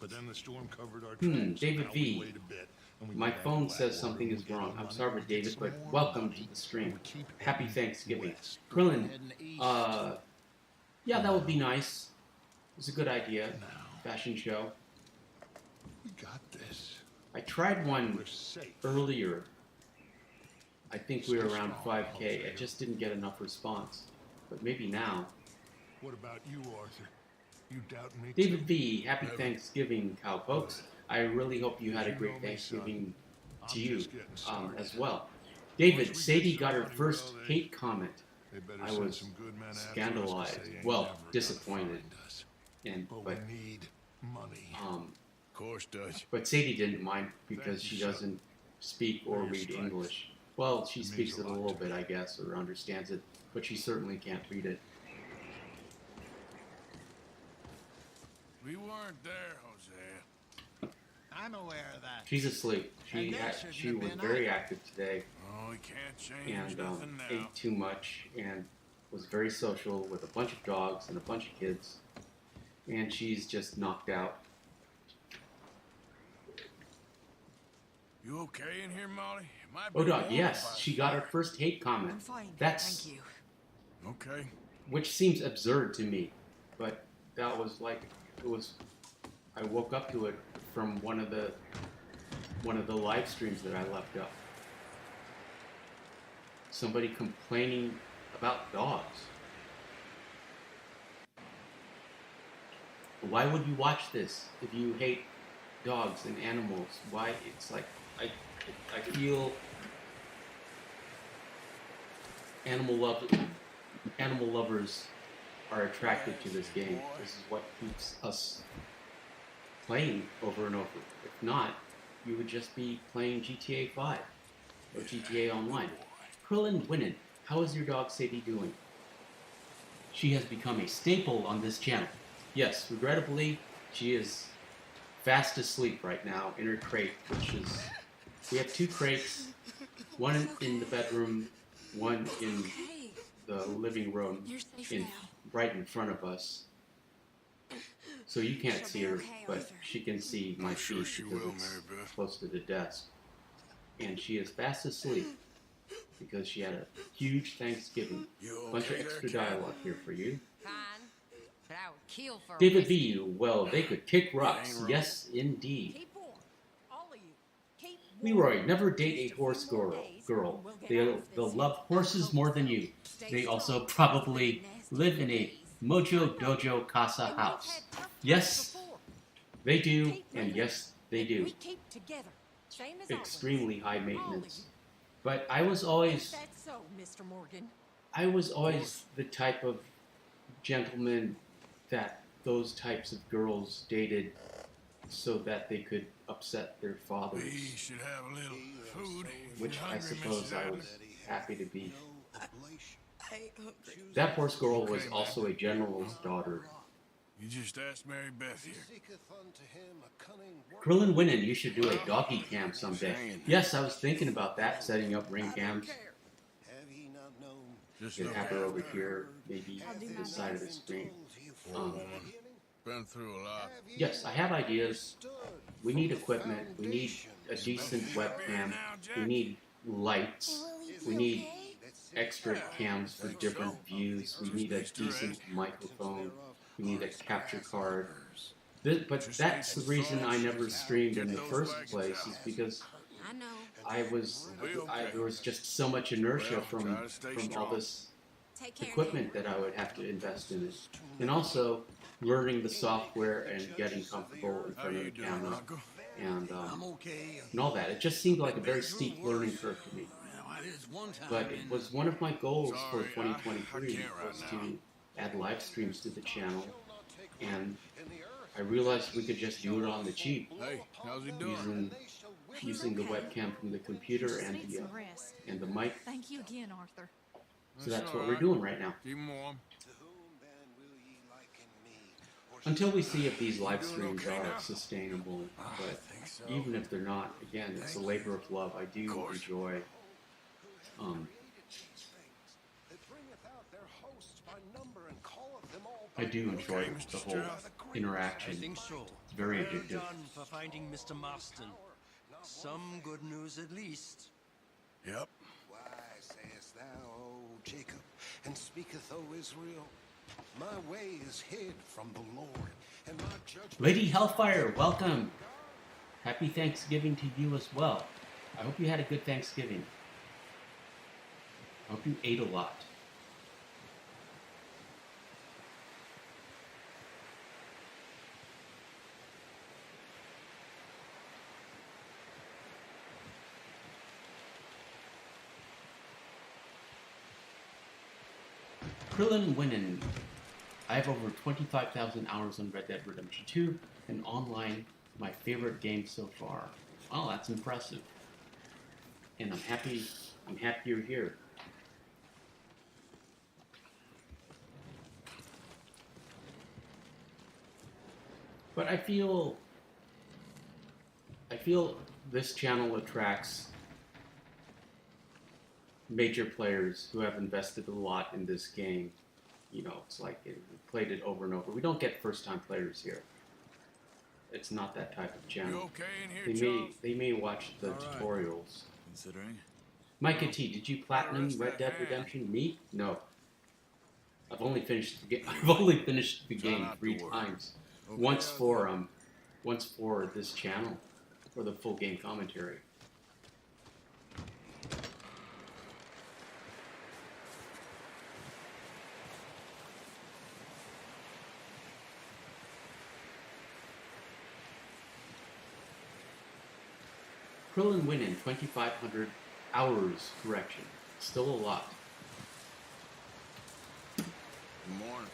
but then the storm covered our tracks. David Now V. we wait a bit, and we My go down phone to says Blackwater something and is get wrong. our I'm money sorry, and get David, some but more welcome money. to the stream. We keep Happy heading Thanksgiving. west. Krillin, Heading east. yeah, that would be nice. It's a good idea. Now, Fashion show. we got this. I tried one We're safe. earlier. I think we were around 5K. I just didn't get enough response. But maybe now. What about you, Arthur? You doubt me? David too? V, happy Thanksgiving, cowpokes. I really hope you had a great Thanksgiving to you as well. David, Sadie got her first hate comment. They better I send was some good men after us 'cause scandalized. they ain't Well, never gonna disappointed. find us. And But but we need money. Of course, Dutch. but Sadie didn't mind because Thank she you, son. doesn't speak or For your read stripes. English. Well, she Means speaks a it a lot little to bit, me. I guess, or understands it, but she certainly can't read it. We weren't there, Hosea. I'm aware of that. She's asleep. And She they had, shouldn't she have was been very either. active today Oh, we can't change and nothing now. ate too much and was very social with a bunch of dogs and a bunch of kids. And she's just knocked out. You okay in here, Molly? It might be Oh, dog, warm yes, by she the got her fire. first hate comment. I'm fine. That's Thank you. Okay. which seems absurd to me, but that was like it was. I woke up to it from one of the live streams that I left up. Somebody complaining about dogs. Why would you watch this if you hate dogs and animals? Why? It's like I feel animal lovers are attracted to this game. This is what keeps us playing over and over. If not, you would just be playing GTA 5 or GTA Online. Krillin Winnin, how is your dog Sadie doing? She has become a staple on this channel. Yes, regrettably, she is fast asleep right now in her crate, which is... We have two crates, one in the bedroom, one in the living room, right in front of us. So you can't see her, but she can see my I'm sure feet she because will, it's Mary Beth. close to the desk. And she is fast asleep because she had a huge Thanksgiving. You Bunch of okay extra there, Cat? dialogue here for you. Fine. But I would kill for a David whiskey. V, well, they could kick rocks. ain't wrong. Yes, indeed. Keep warm. All of you. Keep Leroy, never date a horse girl. They'll love horses more than you. They also probably live in a Mojo Dojo Casa house. Yes, they do, and yes, they do. We keep together. Same as always. Extremely high All of maintenance. you. But I was always That's so, Mr. Morgan. the type of gentleman that those types of girls dated so that they could upset their We fathers, should have a little food. if which you're I hungry, suppose Mrs. I Adler. was happy to be. I ain't hungry. That horse girl was Okay, also man. a general's daughter. You just asked Mary Beth here. Krillin Winnin, you should do a doggy cam someday. Yes, I was thinking about that, setting up ring cams. Just Could look have at her over her. here, maybe this side of the screen. Poor woman. Been through a lot. Yes, I have ideas. We need equipment. We need a decent webcam. We need lights. We need extra cams for different views. We need a decent microphone. We need a capture card. But that's the reason I never streamed in the first place, is because I know. there was just so much inertia Well, from try to stay all strong. this Take care. equipment that I would have to invest in it, and also learning the software and getting comfortable in How front of you the doing, camera Uncle? and Okay. Well, it is one time. But it was one of my goals for Sorry, I 2023 can't right was now. to add live streams to the channel, and I realized we could just do it on the cheap Hey, how's he doing? using the webcam from the computer and Need the some rest. mic. Thank you again, Arthur. So that's what all we're right. doing right now. Keep him warm. Until we see if these live streams are sustainable, but even if they're not, again, it's a labor of love. I do enjoy the whole interaction. It's very addictive. Done for finding Mr. Marston. Some good news at least. Yep. Why sayest thou, O Jacob, and speaketh, O Israel? My way is hid from the Lord, and my judgment... Lady Hellfire, welcome. Happy Thanksgiving to you as well. I hope you had a good Thanksgiving. I hope you ate a lot. Krillin Winnin. I have over 25,000 hours on Red Dead Redemption 2, and online, my favorite game so far. Oh, that's impressive. And I'm happy you're here. But I feel this channel attracts major players who have invested a lot in this game. You know, it's like we played it over and over. We don't get first-time players here. It's not that type of channel. You okay in here, Charles? They may watch the All right. tutorials. Considering. Micah T, did you platinum Red Dead Redemption? Me? No. I've only finished the game. I've only finished the game 3 times. Okay, Once for this channel, for the full game commentary. Krillin Winnin, 2,500 hours correction. Still a lot. Good morning.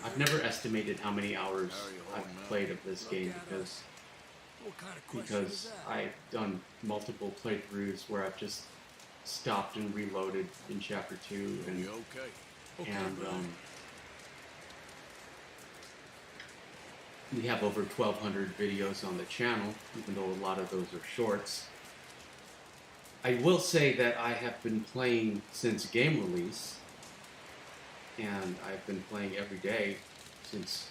I've never estimated how many hours How are you I've holding up? played of this game because I've done multiple playthroughs where I've just stopped and reloaded in chapter 2 and You okay? we have over 1,200 videos on the channel, even though a lot of those are shorts. I will say that I have been playing since game release, and I've been playing every day since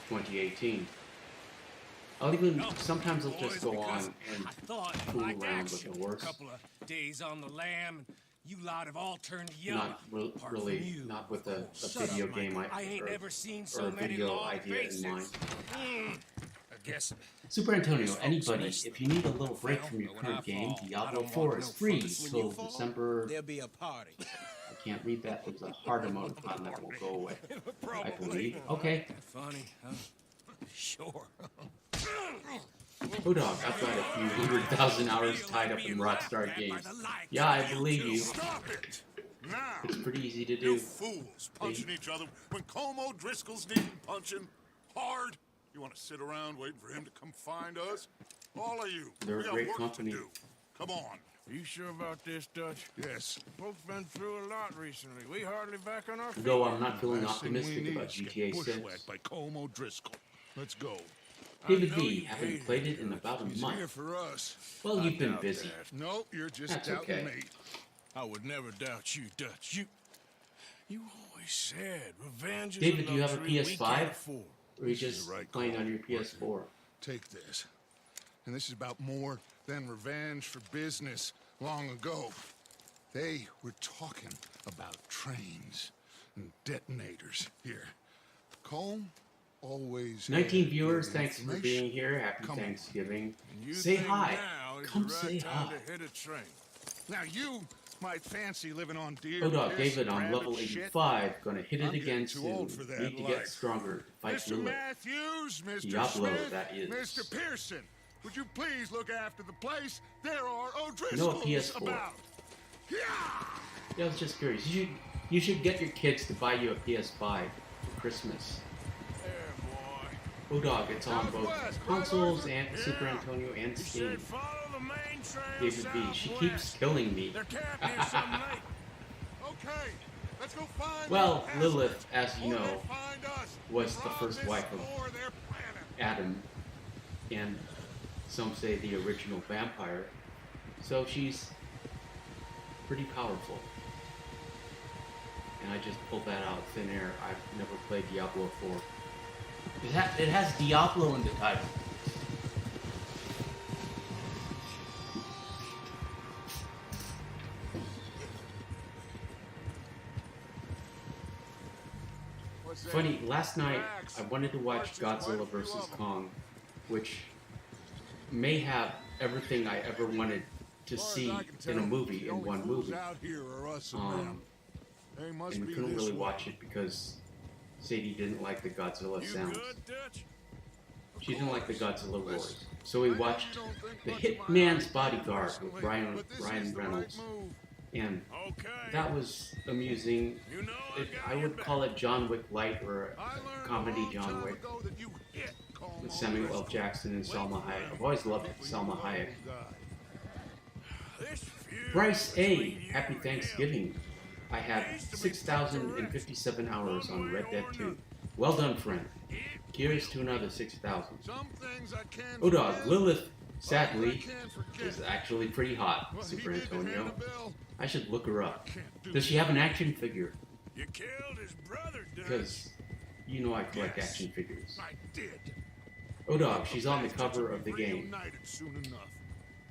2018. Sometimes I'll just go on and fool around with the horse. A couple of days on the lam, you lot have all turned yellow. Not really, not with a video game I ain't never seen or so a many video long idea faces. in mind. I guess Super Antonio, anybody, if you need a little break from your current game, Diablo 4 is free till December. There'll be a party. I can't read that. There's a heart emoticon that will go away, I believe. Okay. funny, huh? Sure. Oh dog, I've got a few 100,000 hours tied up in Rockstar games. Yeah, I believe you. Stop it! Now! It's pretty easy to You do. fools punching each other when Como Driscoll's needing punching hard. You want to sit around waiting for him to come find us? All of you, They're we a got great work company. to do. Come on. Are you sure about this, Dutch? Yes. Folks been through a lot recently. We hardly back on our feet. Though I'm not feeling Last thing we optimistic need about is to get GTA 6. bushwhacked by Como Driscoll. Let's go. David I know V, you haven't hate played it, it in about a He's here month. for us. Well, I you've been doubt busy. that. No, you're just That's doubting okay. me. I would never doubt you, Dutch. You always said revenge is David, a do you have a luxury we PS5? can't afford. Or are you This is just the right playing call. on your PS4? Take this. And this is about more than revenge for business long ago. They were talking about trains and detonators here. Colm always 19 had viewers, good thanks for information. being here. Happy Come on. Thanksgiving. And you Say think hi. now is Come the right say time hi. to hit a train. Now you might fancy living on deer. Oh dog, piss David, and I'm rabbit level shit. 85. Gonna hit I'm it again getting too soon. old for that Need to life. get stronger to fight Mr. through it. Matthews, Mr. Diablo, Smith, that is. Mr. Pearson, would you please look after the place? There are No O'Driscolls PS4. about. Yeah! Yeah, I was just curious. You should get your kids to buy you a PS5 for Christmas. There, boy. Oh dog, it's on both Southwest, consoles right, and Super Antonio and You Steam. said follow the main trail David B, she southwest. keeps killing me. They're camped near some lake. Okay, Let's go find Well, these Lilith, as you assholes. know, Or they'll find us was and the rob first this wife of store they're planning. Adam, and some say the original vampire. So she's pretty powerful. And I just pulled that out of thin air. I've never played Diablo 4. It has Diablo in the title. What's that? Funny, last night Relax. I wanted to watch March is Godzilla quite a few vs. of 'em. Kong, which may have everything I ever wanted to As far as see I can in a tell, movie, the in only one fools movie. out here are us and them. They must And be we couldn't this really way. watch it because Sadie didn't like the Godzilla You sounds. good, Dutch? She didn't like the Godzilla Listen, roars. So we I know watched you don't think The much of my Hitman's idea Bodyguard personally, with Ryan but this is Ryan the right Reynolds. move. And Okay. that was amusing. You know I would call it John Wick light or I a learned comedy a long John time Wick ago that you hit Como with Samuel L. Driscoll. Jackson and Salma Hayek. I've always loved Salma Hayek. This feud Bryce A, between you happy and Thanksgiving. I had 6,057 hours on Red Dead 2. Well done, friend. Here's to another 6,000. Some things I can't Dog, forgive, Lilith, others I sadly, can't forget. is actually pretty hot, What he Super did to Antonio. Annabelle, I should look her up. can't do Does she have an action figure? You killed his brother, Dutch. Because you know I collect Yes. action figures. I did. Dog, she's on the Bastards cover will of the be game. reunited soon enough.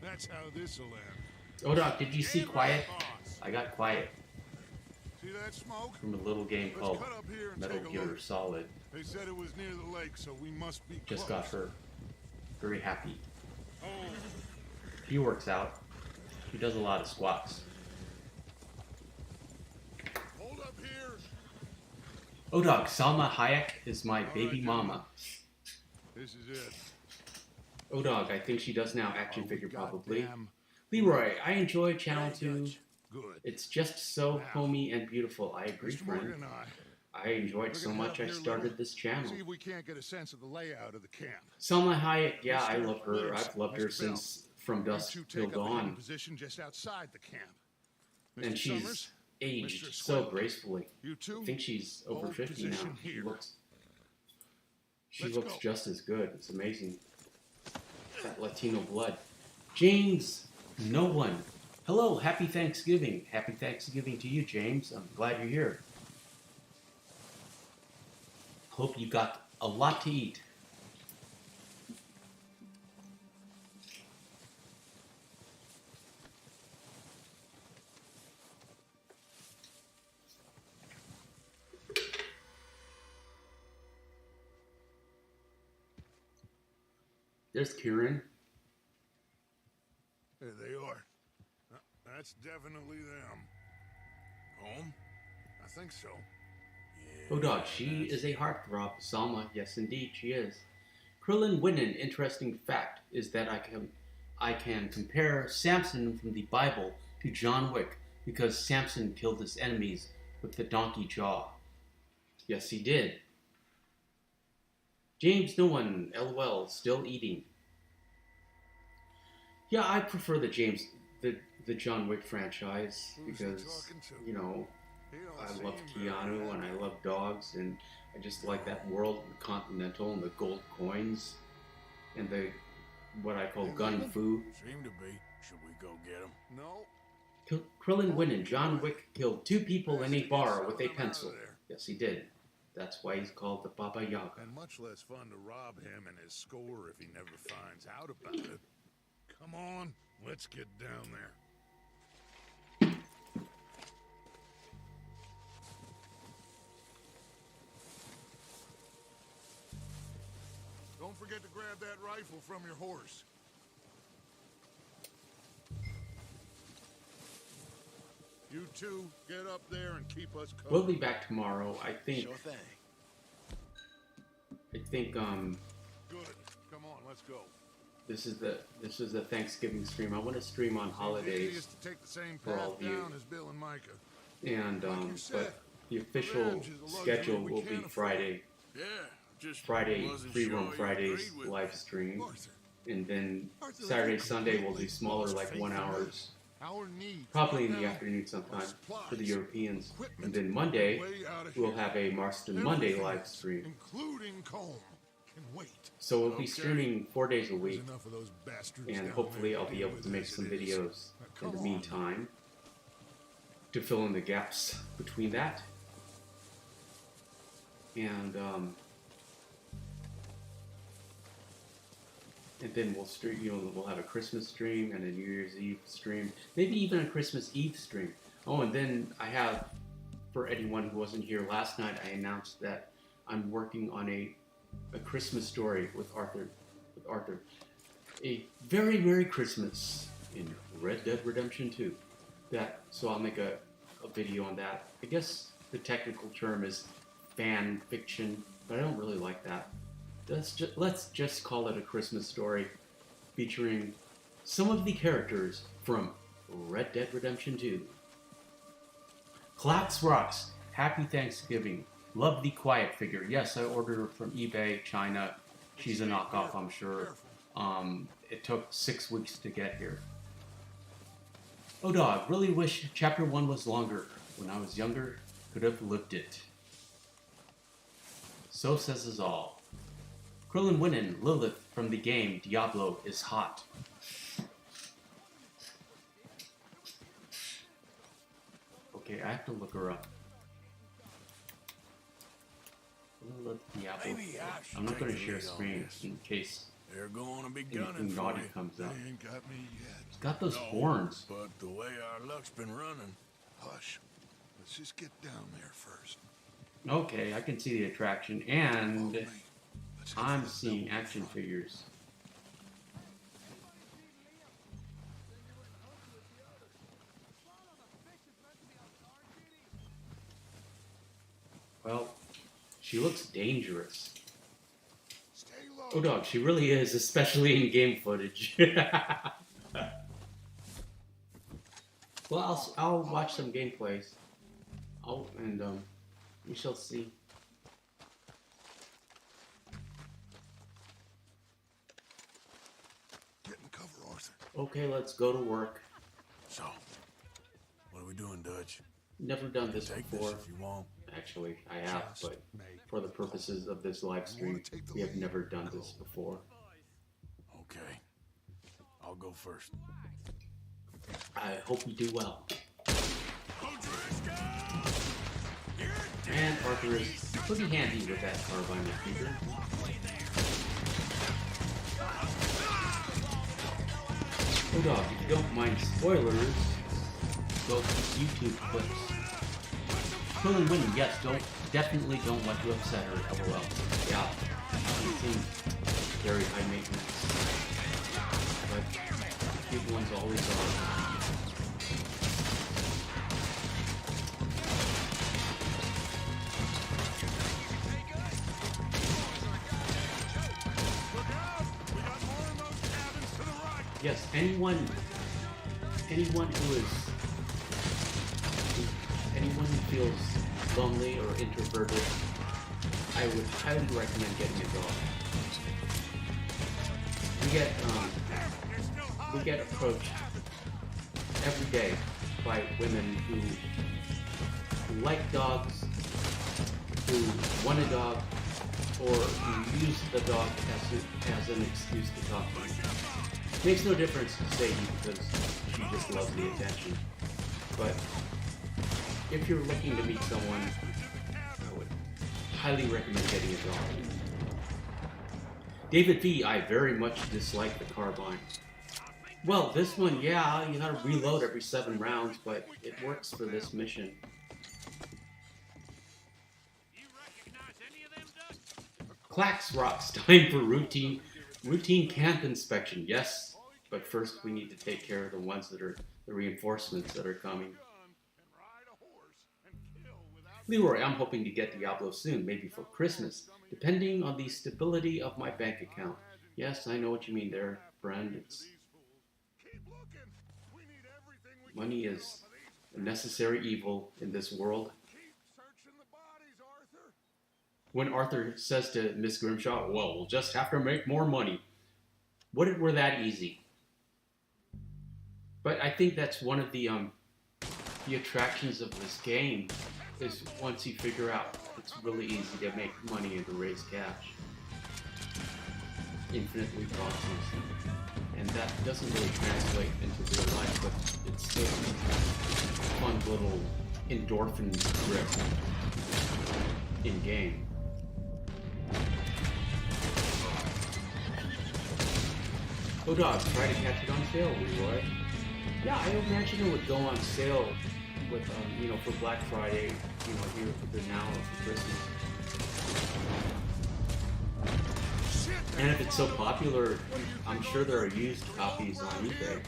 That's how this'll end. Dog, did you see Hey, Quiet? boss. I got Quiet See that smoke? from a little game Let's called cut up here and Metal take a Gear look. Solid. They said it was near the lake, so we must be Just close. got her. Very happy. Oh, He works out. He does a lot of squats. hold up here. Dog, Salma Hayek is my All baby right, mama. This is it. Dog, I think she does now, action Are we figure probably. goddamn Leroy, I enjoy Channel 2. good? It's just so homey and beautiful. I agree, Mr. Morgan friend. and I enjoyed so gonna head much up I here, started Lilith. this channel. See if we can't get a sense of the layout of the camp. Salma Hayek, yeah, I Mr. love her. Williams, I've loved her Mr. Bell, since From Dusk You two Till take up a hidden Dawn. position just outside the camp. Mr. And she's Summers, aged Mr. so Squid, gracefully. you two I think she's over hold 50 now. position She here. looks Let's looks go. just as good. It's amazing. That Latino blood. James, no one. Hello, happy Thanksgiving. Happy Thanksgiving to you, James. I'm glad you're here. Hope you got a lot to eat. There's Kieran. There they are. That's definitely them. Home? I think so. Dog, she is a heartthrob. Salma, yes indeed, she is. Krillin Winnan, interesting fact is that I can compare Samson from the Bible to John Wick because Samson killed his enemies with the donkey jaw. Yes, he did. James, no one, LOL, still eating. Yeah, I prefer the John Wick franchise Who's he because, talking to? you know, He don't I seem love very Keanu and I happy. love dogs and I just like that world, the Continental and the gold coins and the what I call gun fu. Seem to be. Should we go get him? No. Krillin Winnan, John Wick killed 2 people in a bar with a Get some of them out of pencil. there. Yes, he did. That's why he's called the Baba Yaga. And much less fun to rob him and his score if he never finds out about it. Come on, let's get down there. Don't forget to grab that rifle from your horse. You two, get up there and keep us covered. We'll be back tomorrow. I think Sure thing. Good. Come on, let's go. this is the Thanksgiving stream. I want to stream on Easiest holidays to take the same for all path of you. down as Bill and Micah. and Like you said, but the official revenge is a luxury schedule we will be can't afford. Friday. Yeah, just Friday, wasn't Free sure Roam you Fridays agreed with live me. stream, Arthur. and then Arthur, Saturday, you're Sunday we'll do completely smaller, lost like faith 1 in hours us. Our needs probably in right the now afternoon are sometime for the supplies, Europeans. equipment, And then Monday, way out of we'll here. have a Marston Monday Everything live else, stream. including comb, can wait. So we'll be Okay. streaming 4 days a There's week, enough of those bastards and down hopefully there I'll be deal able with to make as some it is. videos Now, in come the on. meantime to fill in the gaps between that. And then we'll stream, we'll have a Christmas stream and a New Year's Eve stream, maybe even a Christmas Eve stream. Oh, and then I have, for anyone who wasn't here last night, I announced that I'm working on a Christmas story with Arthur. A very Merry Christmas in Red Dead Redemption 2. So I'll make a video on that. I guess the technical term is fan fiction, but I don't really like that. Let's just call it a Christmas story featuring some of the characters from Red Dead Redemption 2. Clax Rocks, Happy Thanksgiving. Love the quiet figure. Yes, I ordered her from eBay, China. She's a knockoff, I'm sure. It took 6 weeks to get here. Oh dog, really wish chapter 1 was longer. When I was younger, could have lived it. So says us all. Krillin Winnin, Lilith from the game Diablo is hot. Okay, I have to look her up. Lilith Diablo. Maybe I should I'm not going to take the share lead on screen this. in case They're going to be gunning anything for naughty you. comes up. They ain't got me yet. It's got those No, horns. But the way our luck's been running, Hush. Let's just get down there first. Okay, I can see the attraction, Follow and me. Let's get I'm to the seeing building action front. figures. Well, she looks dangerous. Stay low. Oh dog, she really is, especially in game footage. Well, I'll watch some gameplays. We shall see. Get in cover, Arthur. Okay, let's go to work. so what are we doing, Dutch? Never done this Take before. this if you want. Actually, I have, Just but make for the purposes of this live stream, take the we have lead? never done this before. Okay, I'll go first. I hope you do well. And Arthur is pretty handy with that carbine repeater. Oh dog, if you don't mind spoilers, go to YouTube clips. Krillin Winning, yes, definitely don't want to upset her, lol. Yeah, she seems very high maintenance. But cute ones always are. Yes, anyone who feels lonely or introverted, I would highly recommend getting a dog. We get approached every day by women who like dogs, who want a dog, or who use the dog as an excuse to talk to me. Makes no difference to Sadie because she just loves the attention. But if you're looking to meet someone, I would highly recommend getting a dog. David V, I very much dislike the carbine. Well, this one, yeah, you gotta reload every 7 rounds, but it works for this mission. Clax Rocks, time for routine camp inspection. Yes, but first we need to take care of the ones that are the reinforcements that are coming. Leroy, I'm hoping to get Diablo soon, maybe for Christmas, depending on the stability of my bank account. Yes, I know what you mean there, friend. Money is a necessary evil in this world. When Arthur says to Miss Grimshaw, well, we'll just have to make more money. What if it were that easy? But I think that's one of the attractions of this game is once you figure out it's really easy to make money and to raise cash. Infinitely costly. And that doesn't really translate into real life, but it's still a fun little endorphin drip in game. Oh dog, try to catch it on sale, Leroy. Yeah, I imagine it would go on sale with, for Black Friday, here for now or for Christmas. And if it's so popular, I'm sure there are used copies on eBay.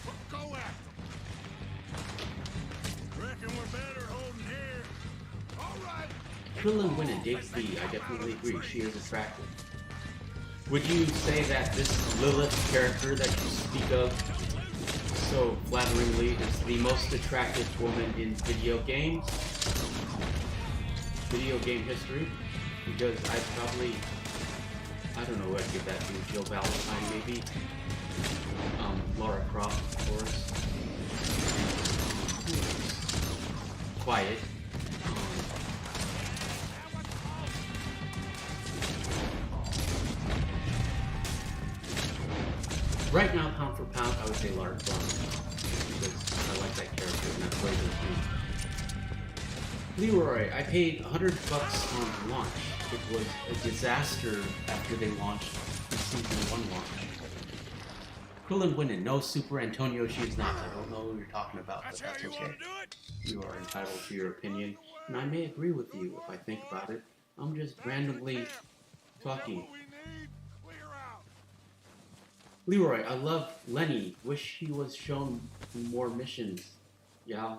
Krillin Win and David B, I definitely agree, she is attractive. Would you say that this Lilith character that you speak of so flatteringly is the most attractive woman in video game history? Because I don't know who I'd give that to, Jill Valentine maybe, Lara Croft of course, Quiet, right now, pound for pound, I would say Lara Croft, because I like that character and that plays with me. Leroy, I paid $100 on launch. It was a disaster after they launched the Season 1 launch. Krillin Winnan, no Super Antonio, she is not. I don't know who you're talking about, but that's okay. You are entitled to your opinion, and I may agree with you if I think about it. I'm just randomly talking. Leroy, I love Lenny. Wish he was shown more missions. Yeah.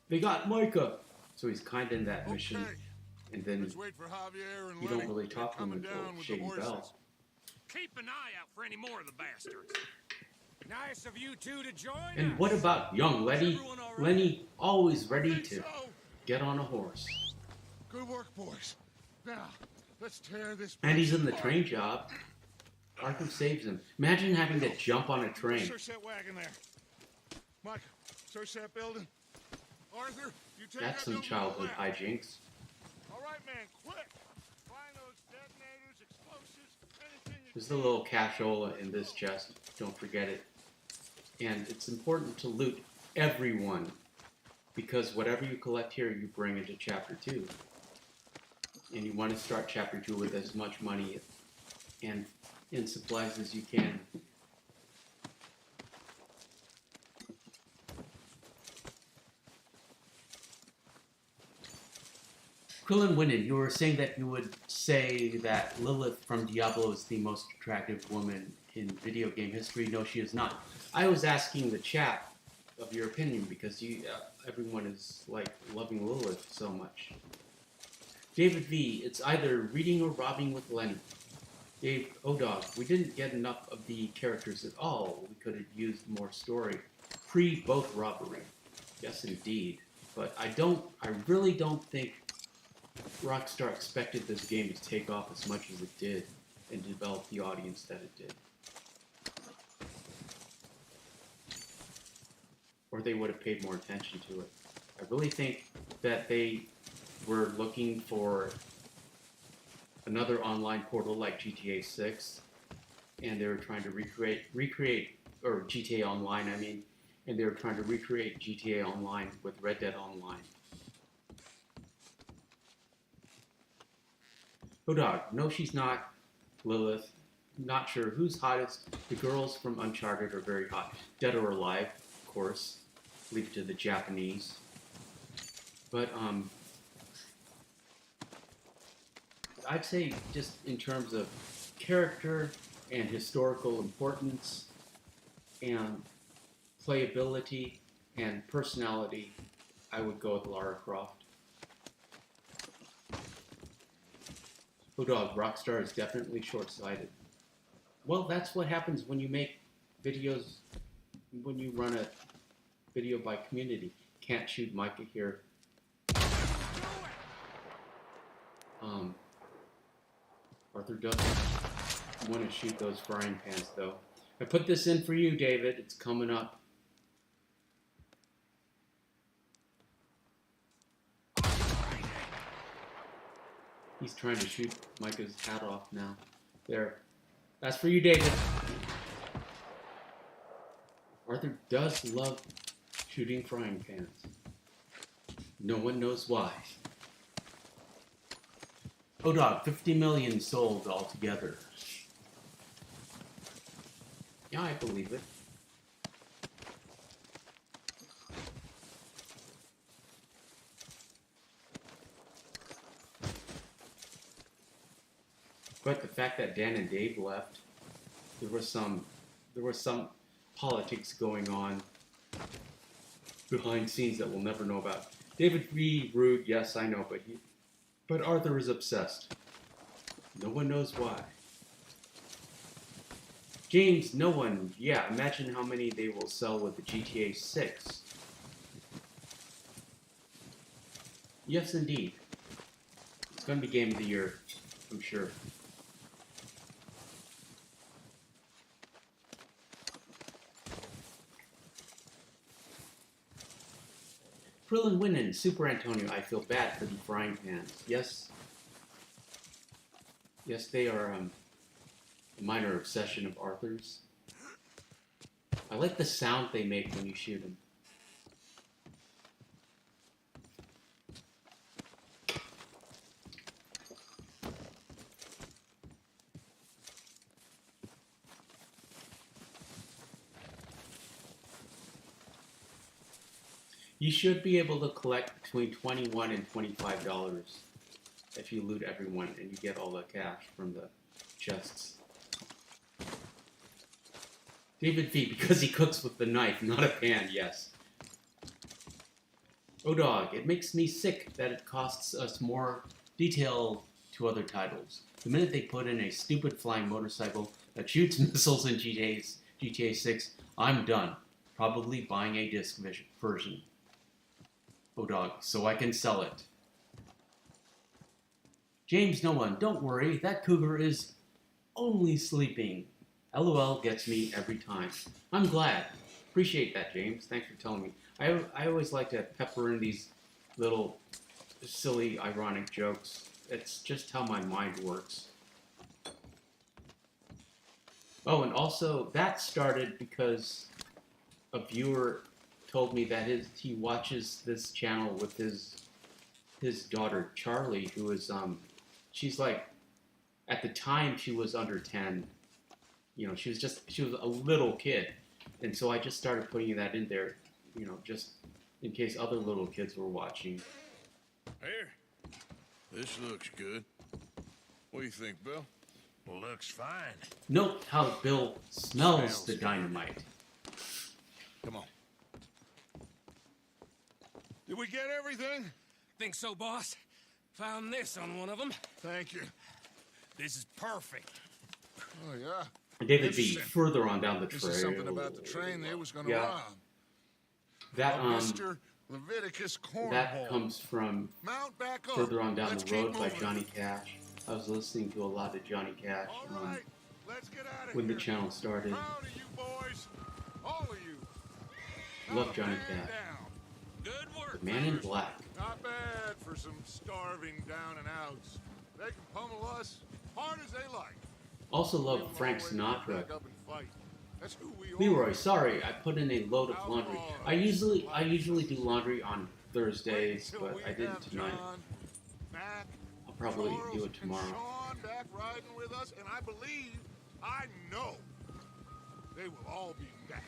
They got Micah! So he's kind in that mission. And then you don't really talk to him until Shady Bell. Keep an eye out for any more of the bastards. Nice of you two to join And us. what about young Lenny? Lenny always ready to get on a horse. Good work, boys. Now, let's tear this. And he's in the train job. Arthur saves him. Imagine having to jump on a train. Search that wagon there. Mike, search that building. Arthur, you take That's that some building childhood to the left. hijinks. All right, man, quick. Find those detonators, explosives, anything you There's the little cashola in this chest. Don't forget it. And it's important to loot everyone, because whatever you collect here, you bring into Chapter 2. And you want to start Chapter 2 with as much money and in supplies as you can. Krillin Winnan, you were saying that you would say that Lilith from Diablo is the most attractive woman in video game history. No, she is not. I was asking the chat of your opinion because everyone is like loving Lilith so much. David V, it's either reading or robbing with Lenny. Dave O'Dog, we didn't get enough of the characters at all. We could have used more story. Pre-boat robbery. Yes, indeed. But I really don't think Rockstar expected this game to take off as much as it did and develop the audience that it did. Or they would have paid more attention to it. I really think that they were looking for another online portal like GTA 6, and they were trying to recreate, or GTA Online, I mean, and they were trying to recreate GTA Online with Red Dead Online. Oh dog, no she's not, Lilith. Not sure who's hottest. The girls from Uncharted are very hot. Dead or Alive, of course. Leave it to the Japanese. But, I'd say just in terms of character and historical importance and playability and personality, I would go with Lara Croft. Oh dog, Rockstar is definitely short-sighted. Well, that's what happens when you make videos, when you run a video by community. Can't shoot Micah here. Arthur doesn't want to shoot those frying pans, though. I put this in for you, David. It's coming up. He's trying to shoot Micah's hat off now. There. That's for you, David. Arthur does love shooting frying pans. No one knows why. Oh dog, 50 million sold altogether. Yeah, I believe it. But the fact that Dan and Dave left, there was some politics going on behind scenes that we'll never know about. David be rude, yes, I know, but Arthur is obsessed. No one knows why. James, no one. Yeah, imagine how many they will sell with the GTA 6. Yes, indeed. It's going to be Game of the Year, I'm sure. Krillin Winnan, Super Antonio, I feel bad for the frying pans. Yes. Yes, they are a minor obsession of Arthur's. I like the sound they make when you shoot them. You should be able to collect between $21 and $25 if you loot everyone and you get all the cash from the chests. David V, because he cooks with the knife, not a pan, yes. Oh dog, it makes me sick that it costs us more detail to other titles. The minute they put in a stupid flying motorcycle that shoots missiles in GTA 6, I'm done. Probably buying a disc version. Oh dog, so I can sell it. James, no one, don't worry, that cougar is only sleeping. LOL gets me every time. I'm glad. Appreciate that, James. Thanks for telling me. I always like to pepper in these little silly, ironic jokes. It's just how my mind works. Oh, and also, that started because a viewer told me that he watches this channel with his daughter Charlie, who is she's like, at the time she was under 10. You know, she was a little kid, and so I just started putting that in there, you know, just in case other little kids were watching. Here, this looks good. What do you think, Bill? Well, looks fine. Note how Bill smells the dynamite. Come on. Did we get everything? Think so, boss? Found this on one of them. Thank you. This is perfect. Oh, yeah. David B, Interesting. further on down the This trail. is something about the train they was gonna Yeah. rob. That Mr. Leviticus Cornhole. that comes from Mount back up. further on down Let's the keep road by moving. Johnny Cash. I was listening to a lot of Johnny Cash All right, let's get out of when the here. channel started. Proud of you boys, all of you. Love Not a Johnny man Cash. down. Good work. The Man in Black. Not bad for some starving down and outs. They can pummel us hard as they like. Also love We'll Frank always Sinatra. back up and fight. That's who we Leroy, are. sorry, I put in a load of laundry. I usually do laundry on Thursdays, Wait till but we I didn't have tonight. John, Mac, I'll probably Charles, do it tomorrow. And Sean back riding with us, and I know, they will all be back.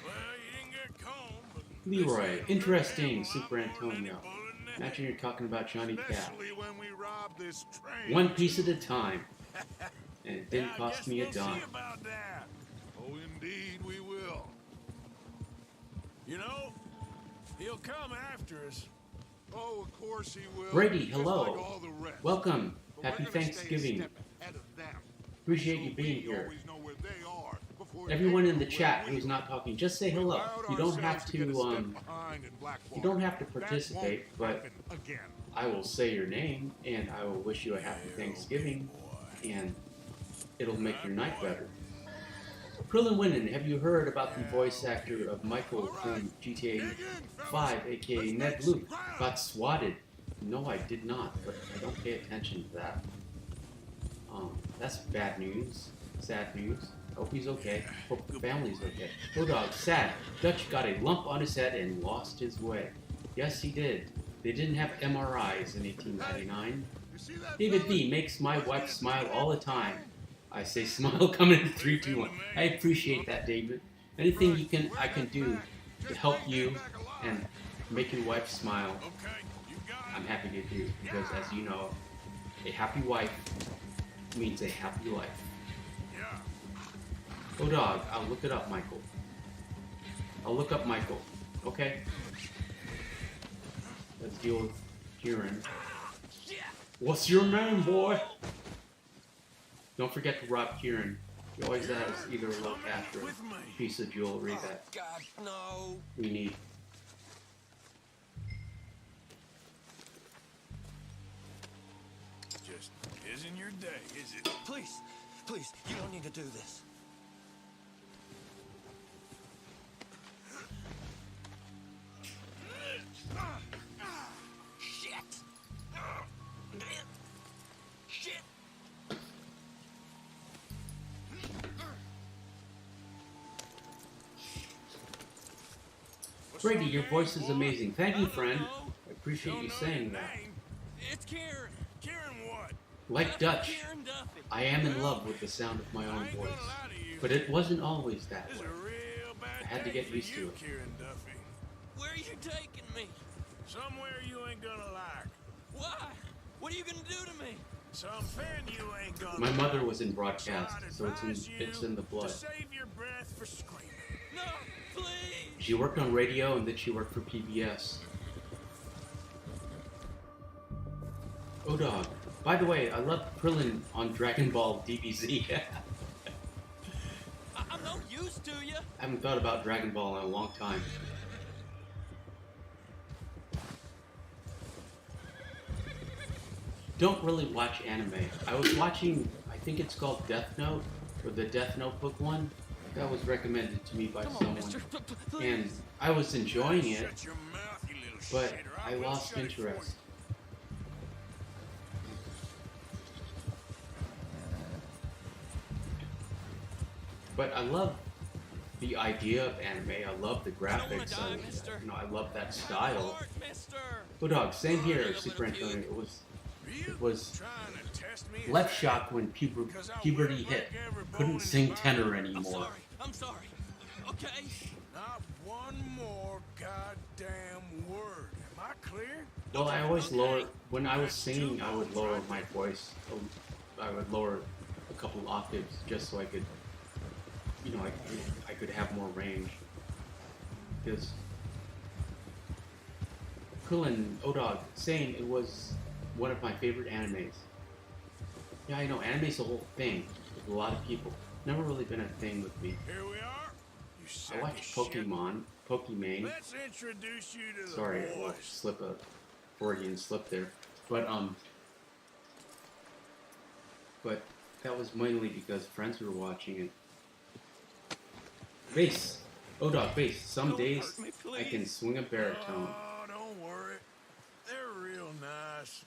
Well, you didn't get Combe, but Leroy, interesting, this ain't Super a lot more than any Antonio. bullet in that. Imagine you're talking about Johnny Cash. Especially when we rob this train. One piece at a time. And it didn't Yeah, I cost guess me a we'll dime. see about that. Oh, indeed we will. You know, he'll come after us. Oh, of course he will. Brady, just hello. like all the rest. Welcome. But Happy we're gonna stay a Thanksgiving. step ahead of them. Appreciate So you being we here. always know where they are before Everyone they in the know chat where we who's are. not talking, just say hello. Allowed You don't have ourselves get a to step behind in Blackwater. you don't have to That participate, won't but happen again. I will say your name and I will wish you a happy Thanksgiving and it'll make your night better. Krillin Winnan, have you heard about the voice actor of Michael from GTA 5, aka Ned Luke, got swatted No, I did not, but I don't pay attention to that. That's bad news. Sad news. Hope he's okay. Hope the family's okay. Oh dog, sad. Dutch got a lump on his head and lost his way. Yes, he did. They didn't have MRIs in 1899. You see that, David fella? B makes my wife smile all the time. I say smile coming in 3, 2, 1. I appreciate that, David. Anything I can do to help you and make your wife smile, Okay, you got it. I'm happy to do, because as you know, a happy wife means a happy life. Yeah. Oh dog, I'll look it up, Michael. I'll look up Michael. Okay? Let's deal with Kieran. What's your name, boy? Don't forget to rob Kieran. He always has either a low cash or a piece of jewelry that God, no. we need. Just isn't your day, is it? Please, please, you don't need to do this. Shit. Shit. Brady, your voice is amazing. Thank you, friend. I appreciate you saying that. It's Kieran. Kieran what? Like Dutch, Kieran Duffy. I am in love with the sound of my own voice. But it wasn't always that This is way. a real bad I had to day get for used to you, it. Kieran Duffy. Where are you taking me? Somewhere you ain't gonna like. Why? What are you gonna do to me? Something you ain't gonna My mother like. was in So broadcast, I'd so advise it's you in the blood. To save your breath for screaming. No, please. She worked on radio and then she worked for PBS. Oh dog. By the way, I love Krillin on Dragon Ball DBZ. I'm no use to you. I haven't thought about Dragon Ball in a long time. Don't really watch anime. I was watching, I think it's called Death Note, or the Death Notebook one. That was recommended to me by Come on, someone. mister. Please. And I was enjoying it, Shut your mouth, you little but shitter. I will lost shut it for you. interest. But I love the idea of anime. I love the I don't wanna graphics. die, mister. I love that Have style. heart, mister. Oh dog, same here, Little Super puke. Antonio. You It was trying to test me? left shock when puberty hit. Couldn't sing tenor I'm anymore. sorry. I'm sorry. Okay. Not one more goddamn word. Am I clear? Well, I always lower, when I was singing, I would lower my voice. I would lower a couple octaves just so I could, I could have more range. Because Krillin, O-Dog, saying it was one of my favorite animes. Yeah, I know, anime's the whole thing with a lot of people. Never really been a thing with me. Here we are. You I sack watched of shit. Pokemon. Let's introduce you to the Sorry, boys. a Freudian slip there. But that was mainly because friends were watching it. Bass, O-Dog, bass. Some Don't days hurt me, I can please. swing a baritone. Oh, don't worry. They're real nice.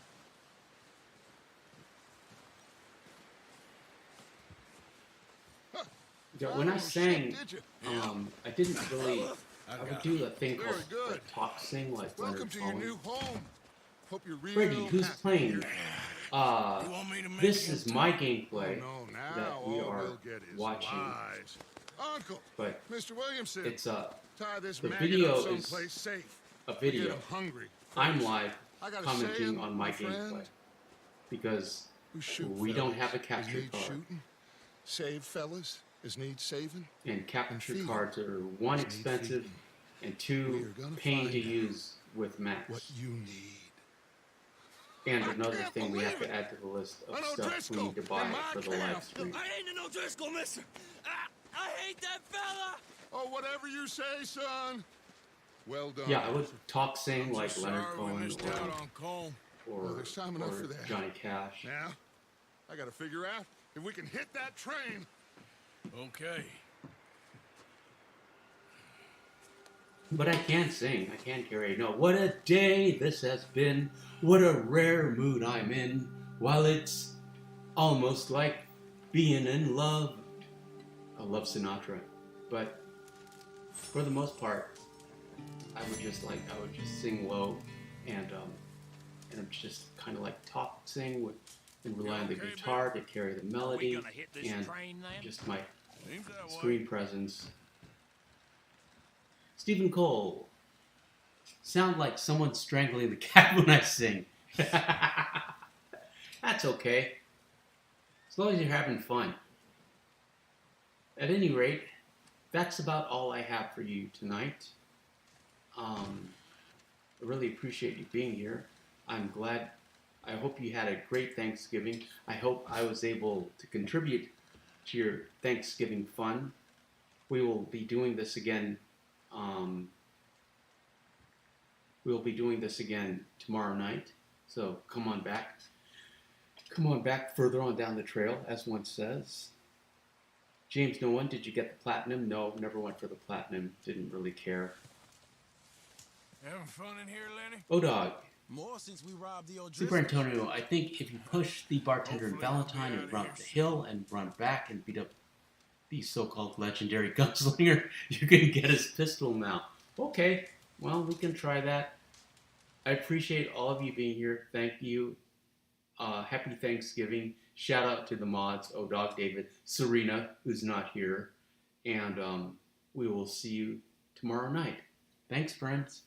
Yeah, when I Oh, sang, shit, did you? I didn't really. I would do a thing Very called good. like, talk sing, like Welcome Leonard to your Cohen. new home. Hope you're real Freddie, who's happy playing? here. You want me to make This him is talk? my Oh, gameplay no, now that we all are we'll get is watching. lies. Uncle, But Mr. Williamson, it's tie this the maggot video up is someplace safe. a Get video. him hungry. I'm first. live I gotta commenting say, on my friend, gameplay because who shoot we don't fellas have a as capture need card. shooting, save fellas as need saving. And capture feed cards are one, as need expensive, feeding. and We two, are gonna pain to find out use with Max. What you need. And I another can't thing we have believe to add to the list of I know stuff we Driscoll need to buy in my for the camp. live stream. I ain't no Driscoll, mister. I hate that fella. Oh, whatever you say, son. Well done. Yeah, I would talk sing I'm like so Leonard sorry we Cohen missed out on Cole. Well, there's time enough or for that. Johnny Cash. Now, I gotta figure out if we can hit that train. Okay. But I can sing. I can carry a note. What a day this has been. What a rare mood I'm in. While it's almost like being in love. I love Sinatra. But for the most part, I would just sing low and just kind of like talk, sing with, and rely on the guitar to carry the melody and just my screen presence. Stephen Cole, sound like someone strangling the cat when I sing. That's okay, as long as you're having fun. At any rate, that's about all I have for you tonight. I really appreciate you being here. I'm glad. I hope you had a great Thanksgiving. I hope I was able to contribute to your Thanksgiving fun. We will be doing this again. We'll be doing this again tomorrow night. So come on back. Come on back further on down the trail, as one says. James Nolan, did you get the platinum? No, never went for the platinum. Didn't really care. Having fun in here, Lenny? O-Dog. More since we robbed the old Super Antonio, I think if you push the bartender and Valentine and run up the hill and run back and beat up the so-called legendary gunslinger, you can get his pistol now. Okay, well, we can try that. I appreciate all of you being here. Thank you. Happy Thanksgiving. Shout out to the mods, O-Dog, David, Serena, who's not here. And we will see you tomorrow night. Thanks, friends.